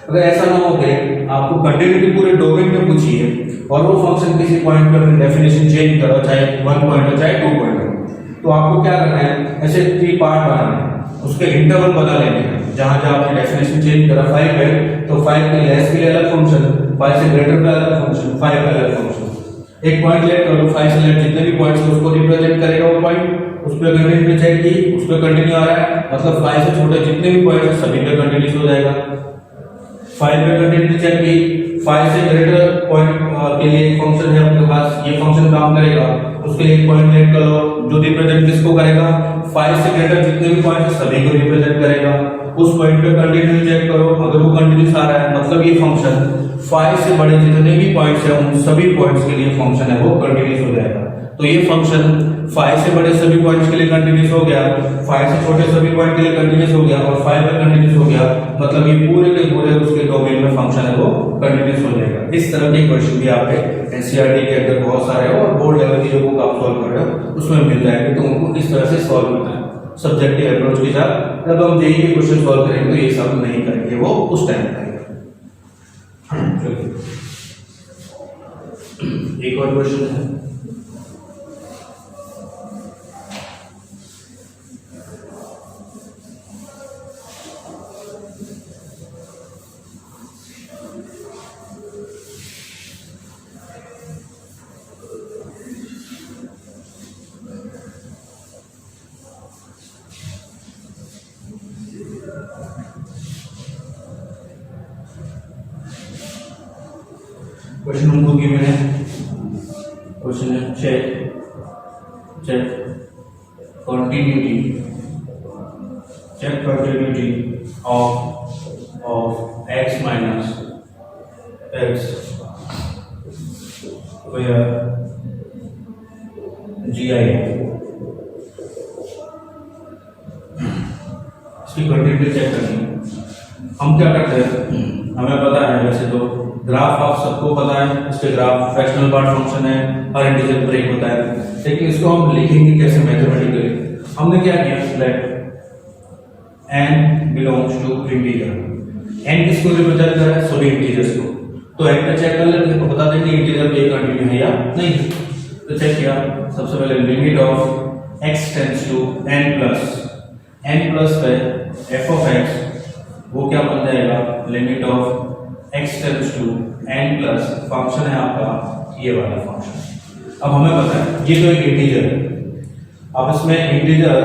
अगर ऐसा ना हो कि आपको कंटिन्यूटी पूरे डोमेन में पूछी है और वो फंक्शन किसी पॉइंट पे अपनी डेफिनेशन चेंज करो चाहे 1 पॉइंट हो चाहे 2 पॉइंट हो तो आपको क्या करना है ऐसे 3 पार्ट बनाना है उसके इंटरवल बदल लेने हैं जहां जहां आपने डेफिनेशन चेंज करा 5 है तो 5 के लेस के लिए अलग फंक्शन 5 से ग्रेटर का अलग फंक्शन 5 का अलग फंक्शन। एक पॉइंट लेट कर लो 5 से लेट जितने भी पॉइंट्स हैं उसको रिप्रेजेंट करेगा वो पॉइंट उस पे कंटिन्यू चेक की उस पे कंटिन्यू आ रहा है मतलब 5 से छोटे जितने भी पॉइंट्स हैं सभी पे कंटिन्यूस हो जाएगा। 5 पे कंटिन्यू चेक की 5 से ग्रेटर पॉइंट के लिए एक फंक्शन है आपके पास ये फंक्शन काम करेगा उसके लिए एक पॉइंट लेट कर लो जो रिप्रेजेंट किसको करेगा 5 से ग्रेटर जितने भी पॉइंट्स हैं सभी को रिप्रेजेंट करेगा। उस पॉइंट पे कंटिन्यू चेक करो अगर वो कंटिन्यूस आ रहा है मतलब ये फंक्शन 5 से बड़े जितने भी पॉइंट्स हैं उन सभी पॉइंट्स के लिए फंक्शन है वो कंटिन्यूस हो जाएगा। तो ये फंक्शन 5 से बड़े सभी पॉइंट्स के लिए कंटिन्यूस हो गया 5 से छोटे सभी पॉइंट के लिए कंटिन्यूस हो गया और 5 पे कंटिन्यूस हो गया मतलब ये पूरे के पूरे उसके डोमेन में फंक्शन है वो कंटिन्यूस हो जाएगा। इस तरह के क्वेश्चन भी आपके एनसीईआरटी के अंदर बहुत सारे और बोर्ड लेवल की जो बुक आप सॉल्व कर रहे हो उसमें मिल जाएंगे तो उनको इस तरह से सॉल्व करना है सब्जेक्टिव अप्रोच के साथ। जब हम जेईई के क्वेश्चन सॉल्व करेंगे तो ये सब नहीं करेंगे वो उस टाइम करेंगे। एक और क्वेश्चन है क्वेश्चन हमको गिवन है क्वेश्चन है check continuity of x minus x where gi इसकी कंटिन्यूटी चेक करनी है। हम क्या करते हैं हमें पता है वैसे तो ग्राफ आप सबको पता है इसके ग्राफ फ्रैक्शनल पार्ट फंक्शन है हर इंटीजर ब्रेक होता है लेकिन इसको हम लिखेंगे कैसे मैथमेटिकली। हमने क्या किया let n belongs to integer n किसको रिप्रेजेंट कर रहा है सभी इंटीजर्स को तो n पे चेक कर लेते हैं बता देंगे इंटीजर पे कंटिन्यू है या नहीं। तो चेक किया सबसे पहले limit of x tends to n plus पे f ऑफ x वो क्या बन जाएगा limit of x tends to n plus function है आपका ये वाला फंक्शन। अब हमें पता है ये तो एक इंटीजर है, आप इसमें इंटीजर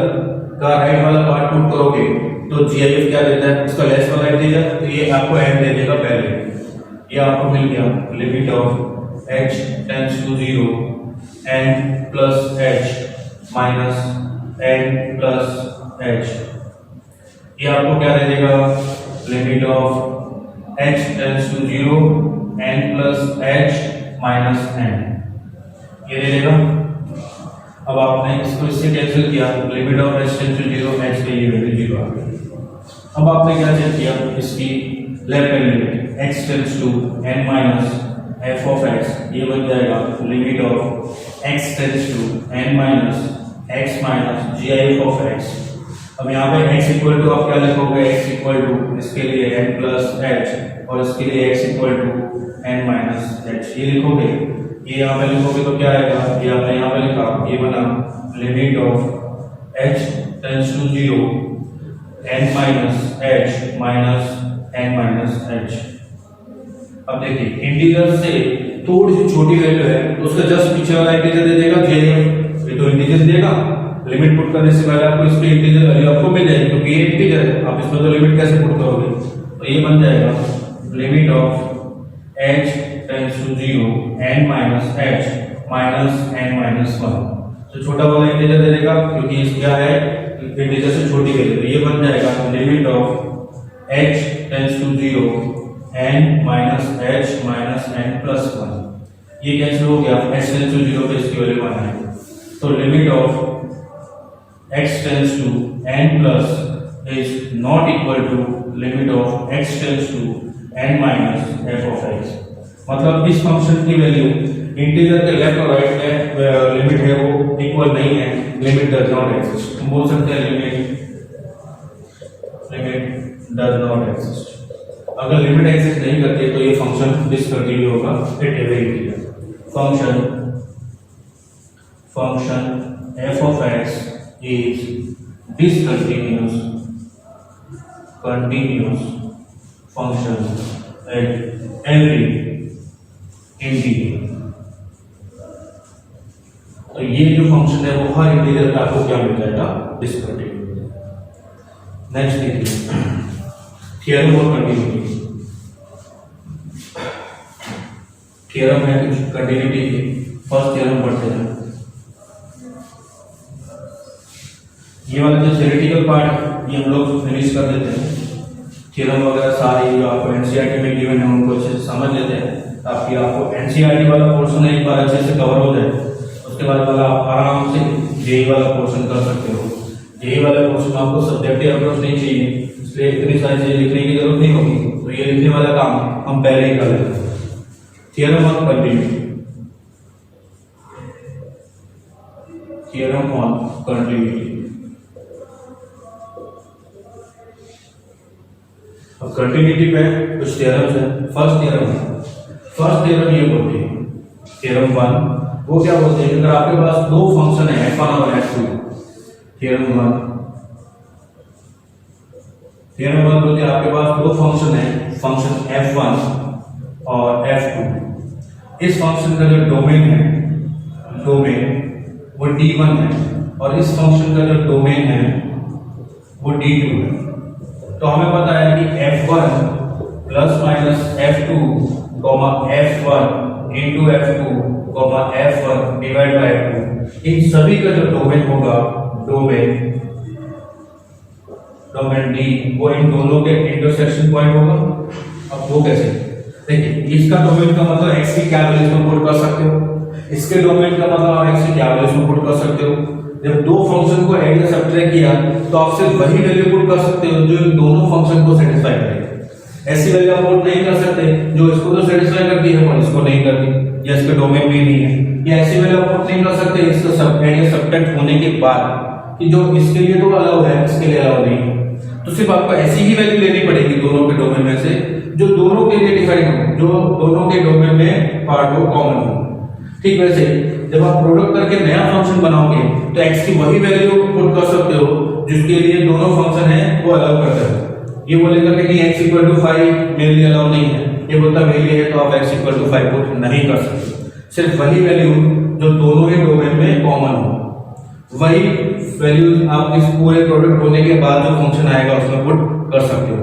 का राइट वाला पार्ट पुट करोगे तो GIF क्या देता है, इसका लेस वाला इंटीजर, तो ये आपको n दे देगा पहले, ये आपको मिल गया limit of h tends to 0 n plus h minus n plus h, ये आपको क्या दे देगा limit of h tends to 0 n plus h minus n, ये दे देगा। अब आपने इसको इससे कैंसिल किया, limit of h tends to 0 h की ये वैल्यू 0 आ गई। अब आपने क्या चेक किया, इसकी left hand limit x tends to n minus f of x, ये बन जाएगा limit of x tends to n minus x minus GIF of x। अब यहाँ पे x इक्वल टू आप क्या लिखोगे, x इक्वल टू इसके लिए n प्लस h और इसके लिए x equal to n minus h, ये लिखोगे, ये यहाँ पे लिखोगे तो क्या आएगा, ये आपने यहाँ पे लिखा, ये बना limit of h tends to 0 n minus h minus n minus h। अब देखिए इंटीजर से थोड़ी सी छोटी वैल्यू है तो उसका जस्ट पीछे वाला इंटीजर दे देगा GIF, ये तो इंटीजर देगा, लिमिट पुट करने से पहले आपको इसकी इंटीजर वैल्यू आपको मिल जाएगी क्योंकि ये इंटीजर है, आप इसमें तो लिमिट कैसे पुट करोगे, तो ये बन जाएगा limit of h tends to 0 n minus h minus n minus 1, तो छोटा वाला इंटीजर दे देगा क्योंकि इस क्या है इंटीजर से छोटी वैल्यू, तो ये बन जाएगा limit of h tends to 0 n minus h minus n plus 1, ये कैंसिल हो गया, h टेंड्स टू 0 पे इसकी वैल्यू 1 है, तो limit of x tends to n plus is not equal to limit of x tends to n minus f of x। मतलब इस function की वैल्यू इंटीजर के लेफ्ट और राइट में लिमिट है वो इक्वल नहीं है, लिमिट डज नॉट एग्जिस्ट, हम बोल सकते हैं लिमिट डज नॉट एग्जिस्ट। अगर लिमिट एग्जिस्ट नहीं करती तो ये फंक्शन डिसकंटिन्यू होगा, it is very clear. Function f of x is discontinuous continuous function at every integer, तो ये जो फंक्शन है वो हर इंटीजर का आपको क्या मिल जाएगा, डिसकंटिन्यूअस। नेक्स्ट देखिए थ्योरम और कंटिन्यूटी। थ्योरम है कुछ कंटिन्यूटी के, फर्स्ट थ्योरम पढ़ते हैं। ये वाला जो थ्योरेटिकल पार्ट ये हम लोग फिनिश कर देते हैं, थ्योरम वगैरह सारी जो आपको एनसीईआरटी में गिवन है उनको अच्छे से समझ लेते हैं ताकि आपको एनसीईआरटी वाला पोर्शन एक बार अच्छे से कवर हो जाए, उसके बाद वाला आप आराम से जेई वाला पोर्शन कर सकते हो। जेई वाला पोर्शन में आपको सब्जेक्टिव अप्रोच नहीं चाहिए, इसलिए इतनी सारी चीजें लिखने की जरूरत नहीं होगी, तो ये लिखने वाला काम हम पहले ही कर लेते हैं। Theorem on continuity, theorem on continuity. अब कंटिन्यूटी पे कुछ थ्योरम्स हैं। फर्स्ट थ्योरम ये बोलती है, थ्योरम 1 वो क्या बोलते हैं, अगर आपके पास दो फंक्शन है f1 और f2, थ्योरम 1 बोलते हैं आपके पास दो फंक्शन है, फंक्शन f1 और f2। इस फंक्शन का जो डोमेन है वो d1 है और इस फंक्शन का जो डोमेन है वो d2 है। तो हमें पता है कि f1 plus minus f2 f1 into f2 f1 divide by 2, इन सभी का जो डोमेन होगा डोमेन D वो इन दोनों के इंटरसेक्शन पॉइंट होगा। अब वो कैसे, देखिए इसका डोमेन का मतलब x की क्या वैल्यू इसमें पुट कर सकते हो, इसके डोमेन का मतलब आप x की क्या वैल्यू इसमें पुट कर सकते हो। जब दो फंक्शन को ऐड या सब्ट्रैक्ट किया तो आप सिर्फ वही वैल्यू पुट कर सकते हो जो इन दोनों फंक्शन को सेटिस्फाई करेगा। ऐसी वैल्यू आप पुट नहीं कर सकते जो इसको तो सेटिस्फाई करती है और इसको नहीं करती, या इसके डोमेन में नहीं है, या ऐसी वैल्यू आप पुट नहीं कर सकते इसका सब ऐड या सब्ट्रैक्ट होने के बाद कि जो इसके लिए तो अलाउ है इसके लिए अलाउ नहीं है। तो सिर्फ आपको ऐसी ही वैल्यू लेनी पड़ेगी दोनों के डोमेन में से जो दोनों के लिए डिफाइन हो, जो दोनों के डोमेन में पार्ट हो, कॉमन हो। ठीक वैसे जब आप प्रोडक्ट करके नया फंक्शन बनाओगे तो x की वही वैल्यू पुट कर सकते हो जिसके लिए दोनों फंक्शन है वो अलाउ करते हैं। ये बोलेगा कि x = 5 मेरे लिए अलाउ नहीं है, ये बोलता वैल्यू है तो आप x इक्वल टू 5 पुट नहीं कर सकते। सिर्फ वही वैल्यू जो दोनों ही डोमेन में कॉमन हो, वही वैल्यूज आप इस पूरे प्रोडक्ट होने के बाद जो फंक्शन आएगा उसमें पुट कर सकते हो।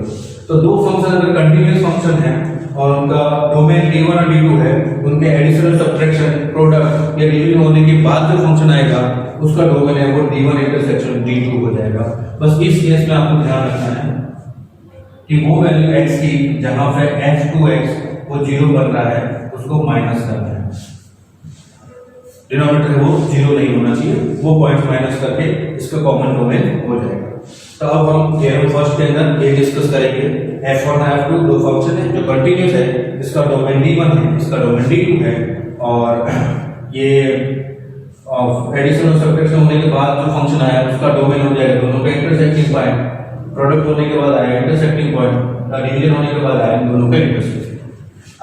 तो दो फंक्शन अगर कंटिन्यूअस फंक्शन है और उनका डोमेन d1 और d2 है, उनके एडिशन सब्ट्रैक्शन प्रोडक्ट या डिवीजन होने के बाद जो फंक्शन आएगा उसका डोमेन है वो d1 इंटरसेक्शन d2 हो जाएगा। बस इस केस में आपको ध्यान रखना है कि वो वैल्यू x की जहां पे f2x वो 0 बन रहा है उसको माइनस करना है, डिनोमिनेटर वो 0 नहीं होना चाहिए, वो पॉइंट माइनस करके इसका कॉमन डोमेन हो जाएगा। तो अब हम थ्योरम फर्स्ट के अंदर ये डिस्कस करेंगे f1 और f2 दो फंक्शन है जो कंटिन्यूअस है, इसका डोमेन d1 है, इसका डोमेन d2 है, और ये एडिशन और सब्ट्रैक्शन होने के बाद जो फंक्शन आया उसका डोमेन हो जाएगा दोनों का इंटरसेक्टिंग पॉइंट, प्रोडक्ट होने के बाद आया इंटरसेक्टिंग पॉइंट, डिवीजन होने के बाद आया दोनों का इंटरसेक्टिंग।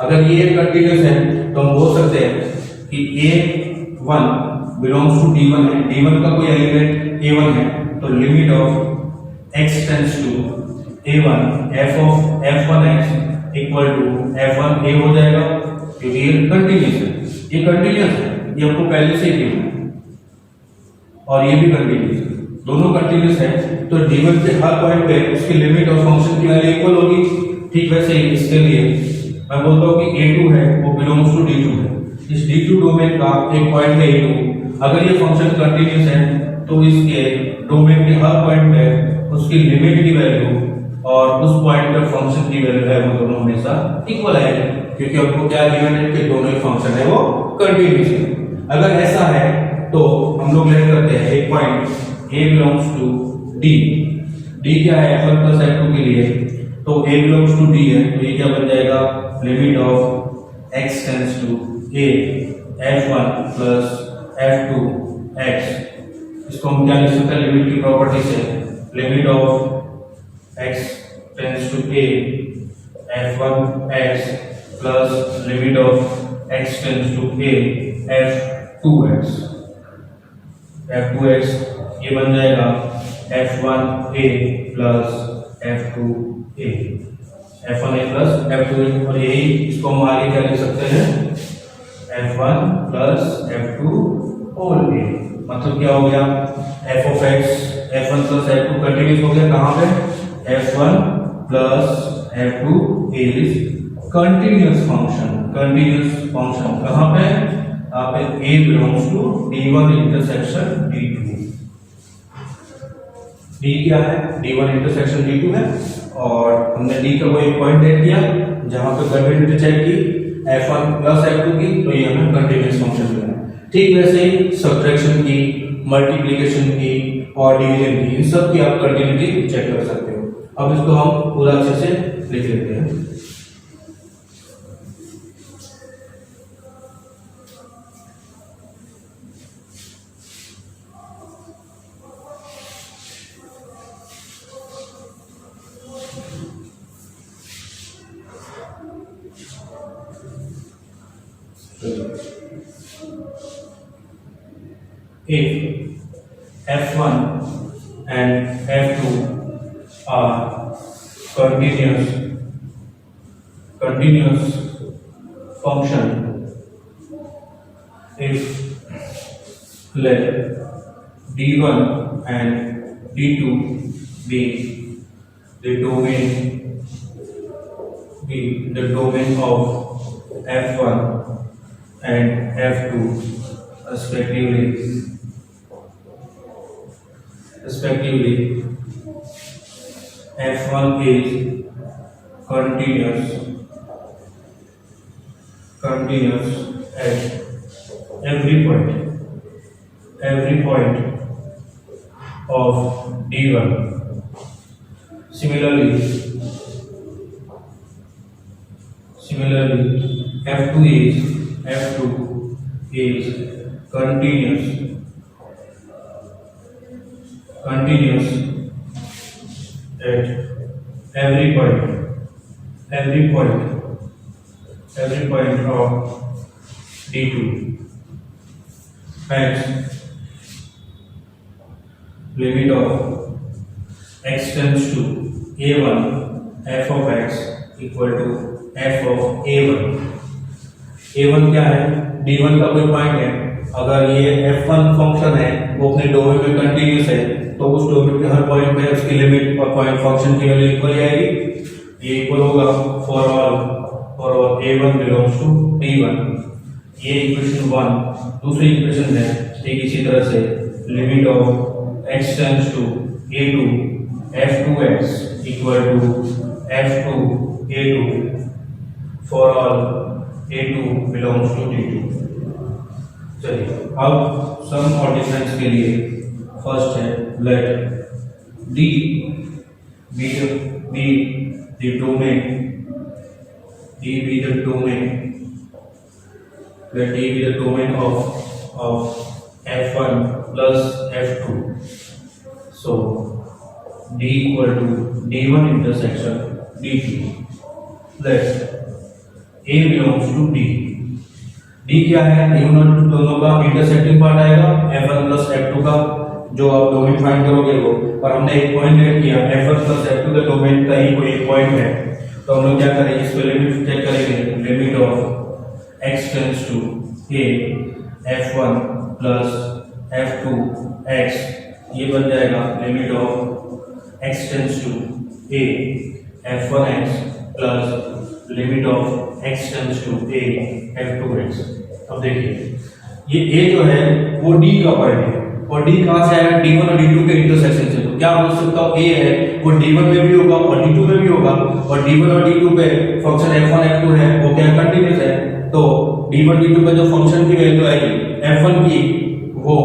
अगर ये कंटिन्यूअस है तो हम बोल सकते हैं कि a1 बिलोंग्स टू d1 है, d1 का कोई एलिमेंट a1 है, तो limit of x tends to a1 f of f1x equal to f1 a हो जाएगा, क्योंकि ये कंटिन्यूअस है, ये कंटिन्यूअस है, ये हमको पहले से ही दिया और ये भी कंटिन्यूअस है, दोनों कंटिन्यूअस है, तो d1 के हर पॉइंट पे उसकी लिमिट और फंक्शन की वैल्यू इक्वल होगी। ठीक वैसे ही इसके लिए मैं बोलता हूँ कि a2 है वो बिलोंग्स टू d2 है, इस d2 डोमेन का एक पॉइंट है a2, अगर ये फंक्शन कंटिन्यूअस है तो इसके डोमेन के हर पॉइंट पे उसकी लिमिट की वैल्यू और उस पॉइंट पर फंक्शन की वैल्यू है वो दोनों हमेशा इक्वल आएगी, क्योंकि हमको क्या गिवन है कि दोनों ही फंक्शन है वो कंटिन्यूअस है। अगर ऐसा है तो हम लोग लेट करते हैं एक point a belongs to d, d क्या है f1 प्लस f2 के लिए, तो a बिलोंग्स टू d है, तो ये क्या बन जाएगा limit of x tends to a f1 plus f2 x, इसको हम क्या लिख सकते हैं लिमिट की प्रॉपर्टी से, limit of x tends to a f1 x plus limit of x tends to a f2x, f2x ये बन जाएगा f1a plus f2a, f1a plus f2a, और यही इसको हम आगे क्या लिख सकते हैं f1 plus f2 whole a, मतलब क्या हो गया f of x f1 plus f2 continuous हो गया, कहाँ पे f1 plus f2 is continuous function कहाँ पे यहाँ पे a belongs to d1 intersection d2, d क्या है d1 इंटरसेक्शन d2 है, और हमने d का कोई पॉइंट ऐड किया जहां पे कंटिन्यूटी चेक की f1 प्लस f2 की, तो ये हमें कंटिन्यूअस फंक्शन मिला। ठीक वैसे ही सब्ट्रैक्शन की, मल्टीप्लिकेशन की और डिवीजन की, इन सब की आप कंटिन्यूटी चेक कर सकते हो। अब इसको हम पूरा अच्छे से लिख लेते हैं। If f1 and f2 are continuous function, if let d1 and d2 be the domain of f1 and f2 respectively, f1 is continuous at every point of d1. Similarly f2 is continuous at every point of d2. Hence, limit of x tends to a1 f of x equal to F of A one क्या है, D1 का कोई point है, अगर ये F1 function है वो अपने डोमेन में कंटिन्यूस है तो उस डोमेन के हर पॉइंट पे उसकी लिमिट और पॉइंट फंक्शन की वैल्यू इक्वल आएगी, ये इक्वल होगा for all A1 belongs to D1। ये इक्वेशन 1। दूसरी इक्वेशन है ठीक इसी तरह से limit of x tends to A2 F2x equal to F2 A2 for all A2 belongs to D2। चलिए अब सम और डिफरेंस के लिए फर्स्ट है late D be the domain, D be the domain, let D be the domain of F1 plus F2. So D equal to D1 intersection D2. Let A belongs to D. D क्या है, D1 और दोनों का intersecting part आएगा F1 plus F2 का, जो आप domain find करोगे वो, और हमने एक पॉइंट लेट किया F1 प्लस F2 के डोमेन का ही कोई एक पॉइंट है, तो हम लोग क्या करेंगे, इस पे लिमिट चेक करेंगे, limit of x tends to a F1 plus F2 x, ये बन जाएगा limit of x tends to a F1x plus limit of x tends to a F2x। अब देखिए ये a जो है वो D का पॉइंट है, और D कहाँ से आएगा, D1 और D2 के इंटरसेक्शन से, तो क्या बोल सकता हूँ A है वो D1 में भी होगा और D2 में भी होगा, और D1 और D2 पे फंक्शन F1 F2 है वो क्या कंटिन्यूस है, तो D1 D2 पे जो फंक्शन की वैल्यू आएगी F1 की वो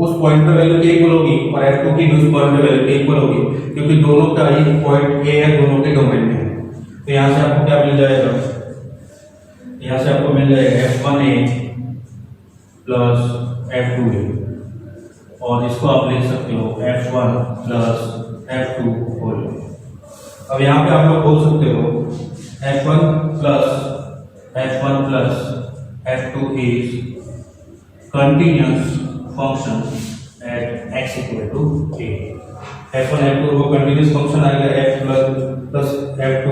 उस पॉइंट पे वैल्यू के इक्वल होगी और F2 की उस पॉइंट पे वैल्यू के इक्वल होगी, क्योंकि दोनों का ही पॉइंट A है, दोनों के डोमेन में है। तो यहाँ से आपको क्या मिल जाएगा, यहाँ से आपको मिल जाएगा F1A प्लस F2A, और इसको आप लिख सकते हो F1 प्लस F2 होल। अब यहाँ पे आप लोग बोल सकते हो F1 plus F2 is continuous function at x equal to a। F1 F2 वो कंटिन्यूस फंक्शन आ गया, F plus F2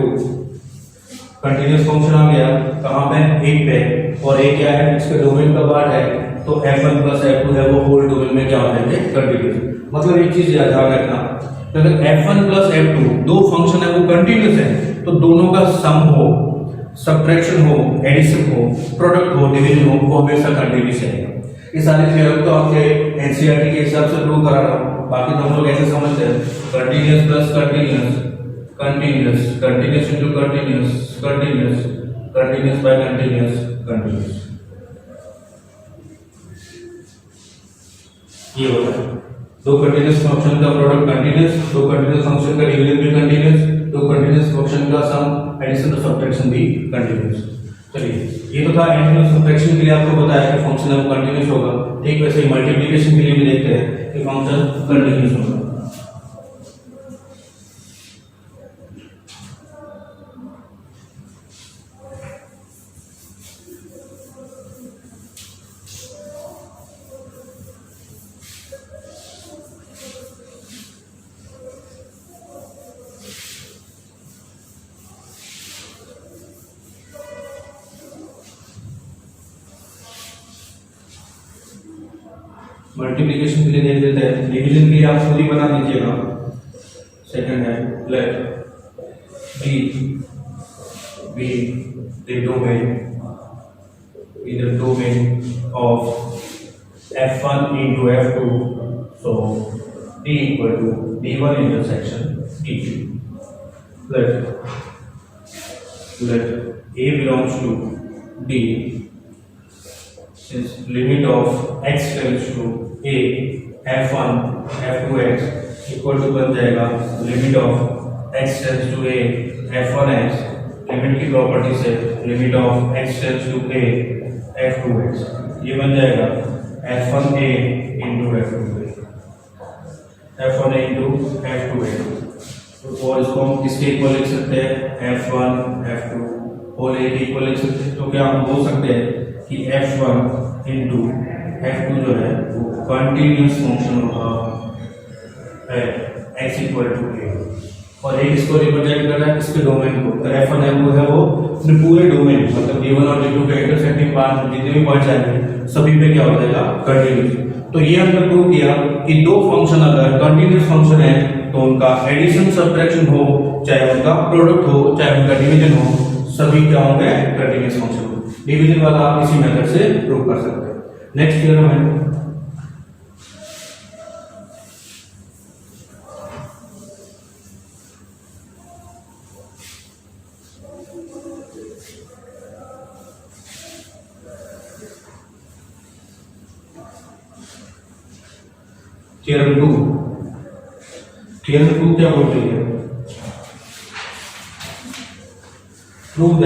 continuous function आ गया कहाँ पे, a पे, और a क्या है, इसके डोमेन का पार्ट है, तो F1 प्लस F2 है वो होल डोमेन में क्या हो जाएंगे, कंटिन्यूस। मतलब एक चीज याद रखना, अगर F1 प्लस F2 दो फंक्शन है वो कंटिन्यूस है, तो दोनों का सम हो, सब्ट्रैक्शन हो, एडिशन हो, प्रोडक्ट हो, डिवीजन हो, वो हमेशा कंटिन्यूस रहेगा। ये सारी थ्योरम तो आपके एनसीईआरटी के हिसाब से प्रूव करा रहा हूँ, बाकी तो हम लोग ऐसे समझते हैं continuous plus continuous, continuous, continuous into continuous, continuous, continuous by continuous, continuous, ये होता है। दो कंटिन्यूस फंक्शन का प्रोडक्ट कंटिन्यूस, दो कंटिन्यूस फंक्शन का डिवीजन भी कंटिन्यूस, दो कंटिन्यूस फंक्शन का सम, एडिशन और सब्ट्रैक्शन भी कंटिन्यूस। चलिए ये तो था एडिशन और सब्ट्रैक्शन के लिए आपको बताया कि फंक्शन अब कंटिन्यूस होगा, ठीक वैसे ही मल्टीप्लिकेशन के लिए भी देखते हैं कि फंक्शन कंटिन्यूस होगा। मल्टीप्लिकेशन के लिए देख लेते हैं, डिवीजन के लिए आप खुद ही बना लीजिएगा। सेकंड है let be the domain of F1 into F2, so D equal to D1 intersection D2. Let A belongs to D, since limit of x tends to a F1 F2x equal to बन जाएगा limit of x tends to a F1x, limit की property से limit of x tends to a F2x, ये बन जाएगा F1a into F2a, F1a into F2a। और इसको हम किसके इक्वल लिख सकते हैं, F1 F2 होल a के इक्वल लिख सकते हैं। तो क्या हम बोल सकते हैं कि F1 into F2 जो है वो कंटिन्यूस फंक्शन होगा x इक्वल टू a। और एक इसको रिप्रेजेंट कर रहा है इसके डोमेन को। तो F1 है वो अपने पूरे डोमेन मतलब D1 और D2 के इंटरसेक्टिंग पॉइंट जितने भी पॉइंट्स आएंगे सभी पे क्या हो जाएगा कंटिन्यूस। तो ये हमने प्रूव किया कि दो फंक्शन अगर कंटिन्यूस फंक्शन है तो उनका एडिशन सब्ट्रैक्शन हो, चाहे उनका प्रोडक्ट हो, चाहे उनका डिवीजन हो, सभी क्या होंगे कंटिन्यूस फंक्शन हो। डिवीजन वाला आप इसी मेथड से प्रूव कर सकते हैं। नेक्स्ट थ्योरम है थ्योरम 2। थ्योरम 2 क्या बोल रही है? prove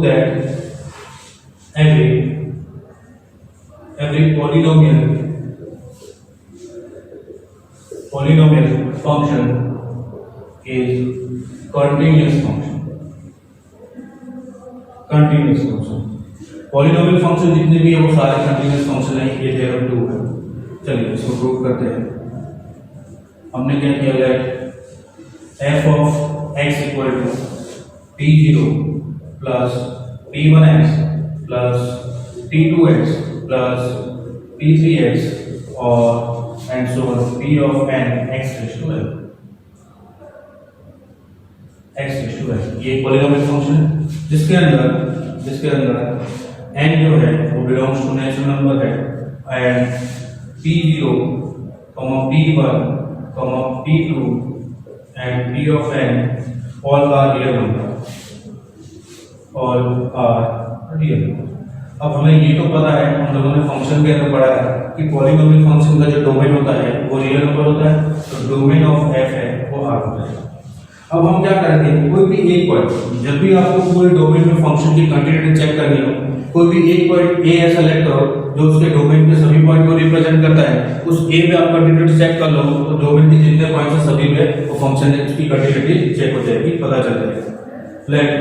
that every polynomial function is continuous function। Polynomial function जितने भी है वो सारे कंटिन्यूअस फंक्शन है। ये थ्योरम 2 है। चलिए इसको प्रूव करते हैं। हमने क्या किया है, f of x equal to p0 plus p1x plus p2x plus p3x और and so on p of n x raise to n ये पॉलिनोमियल फंक्शन है जिसके अंदर n जो है वो बिलोंग्स टू नेचुरल नंबर है and p0, p1, p2 and p of n all are real number। अब हमें ये तो पता है, हम लोगों ने फंक्शन के अंदर पढ़ा है कि पॉलिनोमियल फंक्शन का जो डोमेन होता है वो रियल नंबर होता है। तो डोमेन ऑफ f है वो r होता है। अब हम क्या करेंगे, कोई भी एक पॉइंट, जब भी आपको पूरे डोमेन में फंक्शन की कंटिन्यूटी चेक करनी हो, कोई भी एक पॉइंट ए ऐसा सेलेक्ट करो जो उसके डोमेन के सभी पॉइंट को रिप्रेजेंट करता है। उस ए पे आप कंटिन्यूटी चेक कर लो तो डोमेन के जितने पॉइंट्स हैं सभी पे वो फंक्शन की कंटिन्यूटी चेक हो जाएगी, पता चल जाएगा। Let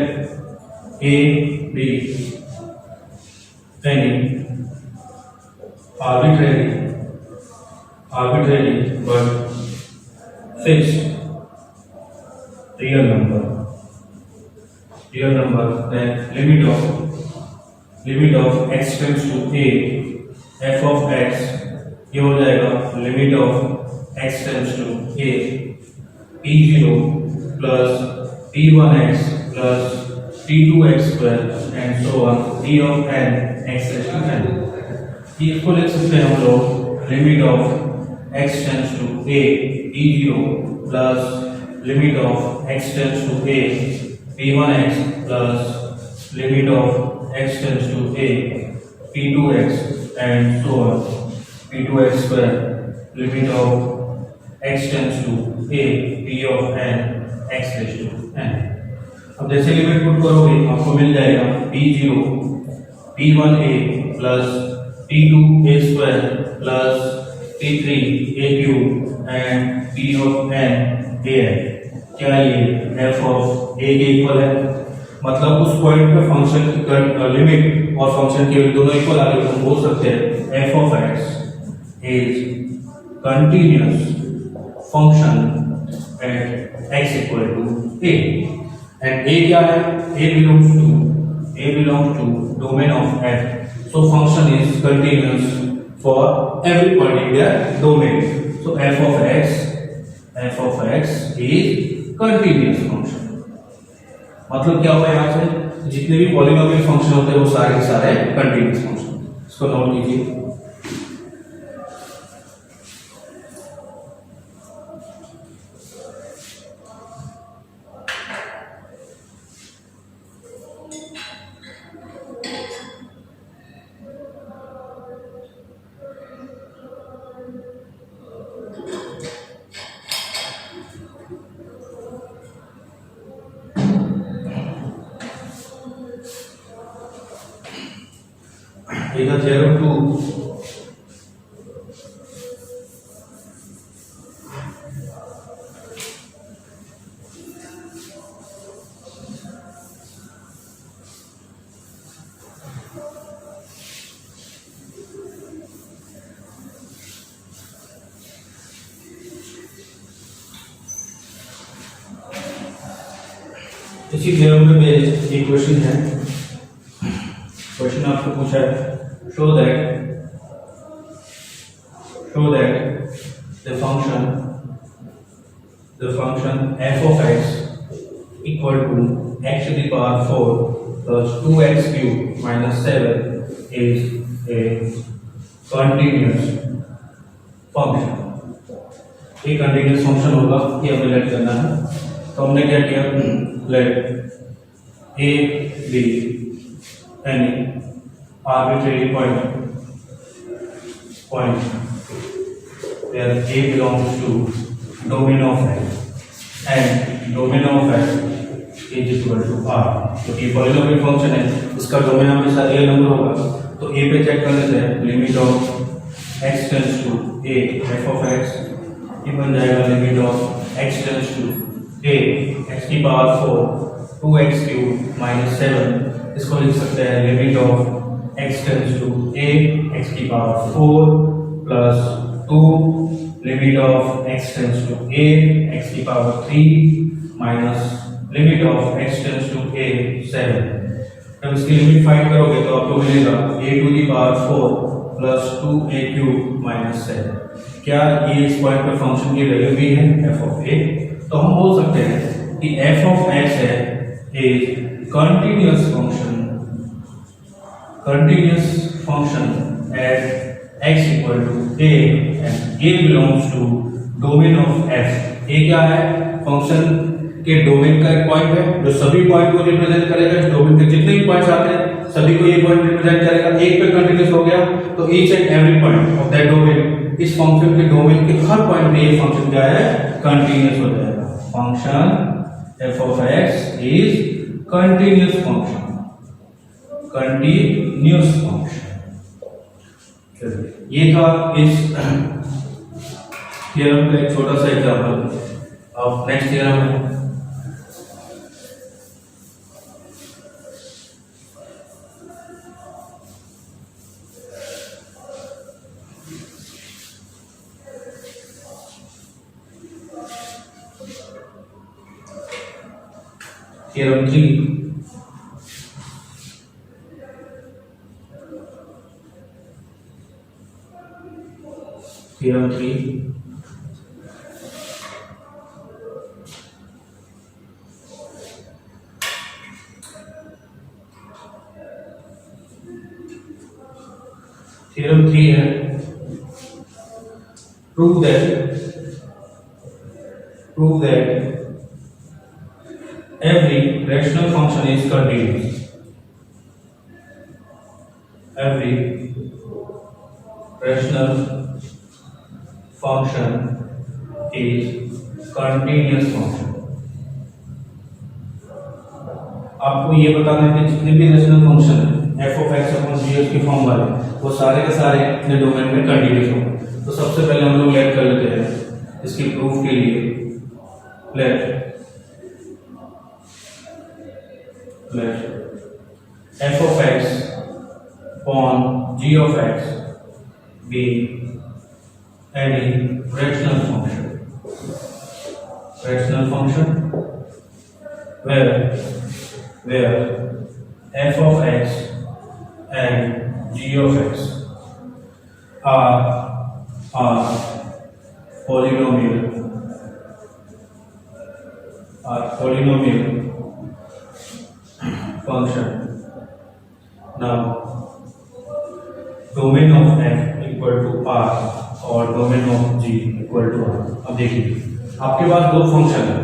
a B any arbitrary but fixed real number, then limit of x tends to a f of x ये हो जाएगा limit of x tends to a p0 plus p1x plus p2x square and so on p of n x tends to n। इसको लिख सकते हैं हम लोग limit of x tends to a p0 plus limit of x tends to a p1x plus limit of x tends to a p2x and so on p2x square limit of x tends to a p of n x raised to n। अब जैसे limit put करोगे आपको मिल जाएगा p0 p1a plus p2a square plus p3a cube and p of n a है। क्या ये f of a के equal है? मतलब उस पॉइंट पे फंक्शन की लिमिट और फंक्शन की दोनों इक्वल आ गए तो हम बोल सकते हैं f of x is continuous function at x equal to a and a क्या है? a belongs to domain of f, so function is continuous for every point in their domain, so f of x is continuous function। मतलब क्या हुआ यहाँ से, जितने भी polynomial function होते हैं वो सारे के सारे कंटिन्यूअस फंक्शन। इसको नोट कीजिए। थ्योरम 2 ये इसी थ्योरम पे बेस्ड एक क्वेश्चन है। क्वेश्चन आपको पूछा है, show that the function f of x equal to x to the power 4 plus 2x cube minus 7 is a continuous function। ये कंटिन्यूस फंक्शन होगा, ये हमें लेट करना है। तो हमने क्या किया, late a b any arbitrary point where a belongs to domain of x and domain of x is equal to r। तो ये पॉलिनोमियल फंक्शन है, इसका डोमेन हमेशा रियल नंबर होगा। तो a पे चेक कर लेते हैं, limit of x tends to a f of x, ये बन जाएगा limit of x tends to a x की पावर 4 2x क्यूब माइनस 7, इसको लिख सकते हैं limit of x tends to a x की power 4 plus 2 limit of x tends to a x की power 3 minus limit of x tends to a 7। जब इसकी limit find करोगे तो आपको मिलेगा a to the power 4 plus 2a cube minus 7। क्या ये इस पॉइंट पर फंक्शन की वैल्यू भी है f ऑफ a? तो हम बोल सकते हैं कि f ऑफ x है a continuous function at x equal to a and a belongs to domain of f। a क्या है, फंक्शन के डोमेन का एक पॉइंट है जो सभी पॉइंट को रिप्रेजेंट करेगा। डोमेन के जितने भी पॉइंट्स आते हैं सभी को ये पॉइंट रिप्रेजेंट करेगा। एक पे कंटीन्यूअस हो गया तो each and every point of that domain, इस फंक्शन के डोमेन के हर पॉइंट पे ये फंक्शन क्या है, कंटीन्यूअस हो जाएगा। Function f of x is continuous function। ये था इस थ्योरम का एक छोटा सा एग्जांपल। अब नेक्स्ट थ्योरम है, थ्योरम 3। थ्योरम 3 है, prove that every rational function is continuous। Every rational function is continuous function। आपको ये बताना है कि जितने भी रेशनल फंक्शन है f of x upon g की फॉर्म वाले वो सारे के सारे अपने डोमेन में कंटीन्यूअस होंगे। तो सबसे पहले हम लोग लेट कर लेते हैं इसकी प्रूफ के लिए। Let f of x upon g of x be any rational function where f of x and g of x are polynomial function। Now domain of f equal to r और domain of g equal to r। अब देखिए आपके पास दो function है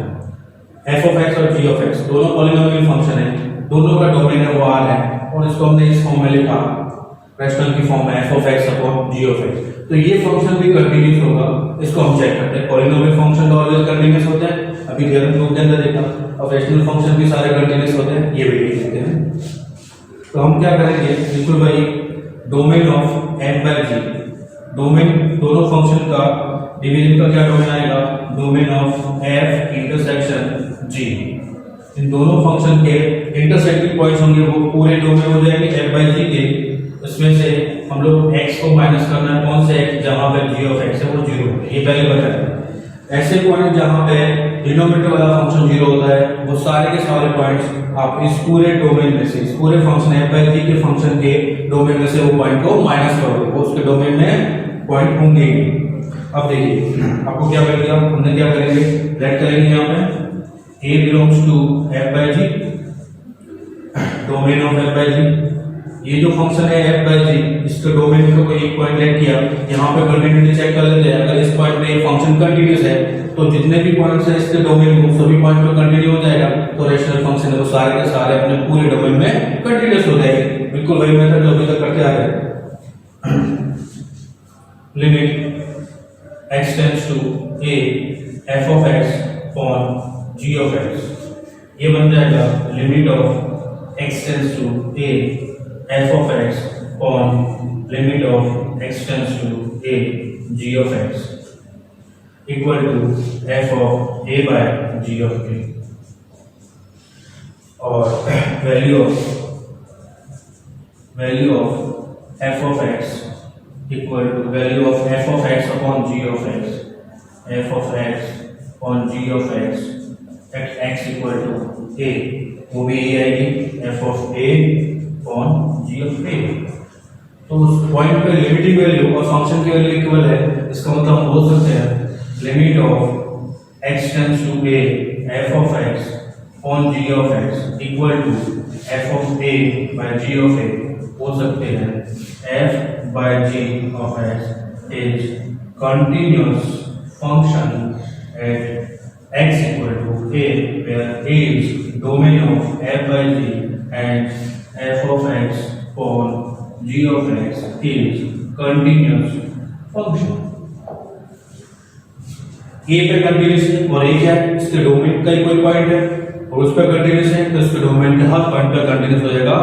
f of x और g of x, दोनों polynomial function है, दोनों का डोमेन है वो r है और इसको हमने इस फॉर्म में लिखा रैशनल की फॉर्म में f of x upon g of x। तो ये फंक्शन भी कंटीन्यूअस होगा, इसको हम चेक करते हैं। पॉलिनोमियल फंक्शन तो ऑलवेज कंटीन्यूअस होते हैं, अभी थ्योरम प्रूफ के अंदर देखा। अब रैशनल फंक्शन भी सारे कंटीन्यूअस होते हैं, ये भी देख सकते हैं। तो हम क्या करेंगे, बिल्कुल भाई domain of f by g, domain दोनों फंक्शन का डिवीजन का क्या डोमेन आएगा, domain of f intersection g। इन दोनों फंक्शन के इंटरसेक्टिंग पॉइंट्स होंगे वो पूरे डोमेन हो जाएंगे f by g के। इसमें से हम लोग x को माइनस करना है, कौन से x, जहां पे g of x है वो 0 है, ये पहले बताया। ऐसे पॉइंट जहां पे डिनोमिनेटर वाला फंक्शन 0 होता है वो सारे के सारे पॉइंट्स आप इस पूरे डोमेन में से, इस पूरे फंक्शन f/g के फंक्शन के डोमेन में से वो पॉइंट को माइनस करोगे, वो उसके डोमेन में पॉइंट होंगे। अब देखिए आपको क्या मिलेगा, हमने क्या करेंगे, लेट करेंगे यहाँ पे a belongs to f/g, domain of f/g। ये जो फंक्शन है f/g, इसके डोमेन को कोई एक पॉइंट लेट किया, यहाँ पे कंटिन्यूटी चेक कर लेते हैं। अगर इस पॉइंट पे ये फंक्शन कंटिन्यूअस है तो जितने भी पॉइंट्स है इसके डोमेन में सभी पॉइंट पे कंटिन्यू हो जाएगा, तो रेशनल फंक्शन है वो सारे के सारे अपने पूरे डोमेन में कंटिन्यूअस हो जाएंगे। बिल्कुल वही मेथड जो अभी तक करते आ रहे हैं। Limit x tends to a f of x upon g of x, ये बन जाएगा limit of x tends to a f of x upon limit of x tends to a g of x equal to f of a by g of a, और value of f of x equal to value of f of x upon g of x, f of x upon g of x at x equal to a, वो भी ये आएगी f of a upon g of a। तो उस point पे limiting value और function की value equal है, इसका मतलब हम बोल सकते हैं limit of x tends to a f of x upon g of x equal to f of a by g of a, बोल सकते हैं f by g of x is continuous function at x equal to a, where a is domain of f by g and f of x upon g of x is continuous function। a पे continuous है और a क्या है, इसके domain का ही कोई point है और उस पर कंटिन्यूस है, तो इसके डोमेन के हर पॉइंट पे कंटिन्यूस हो जाएगा।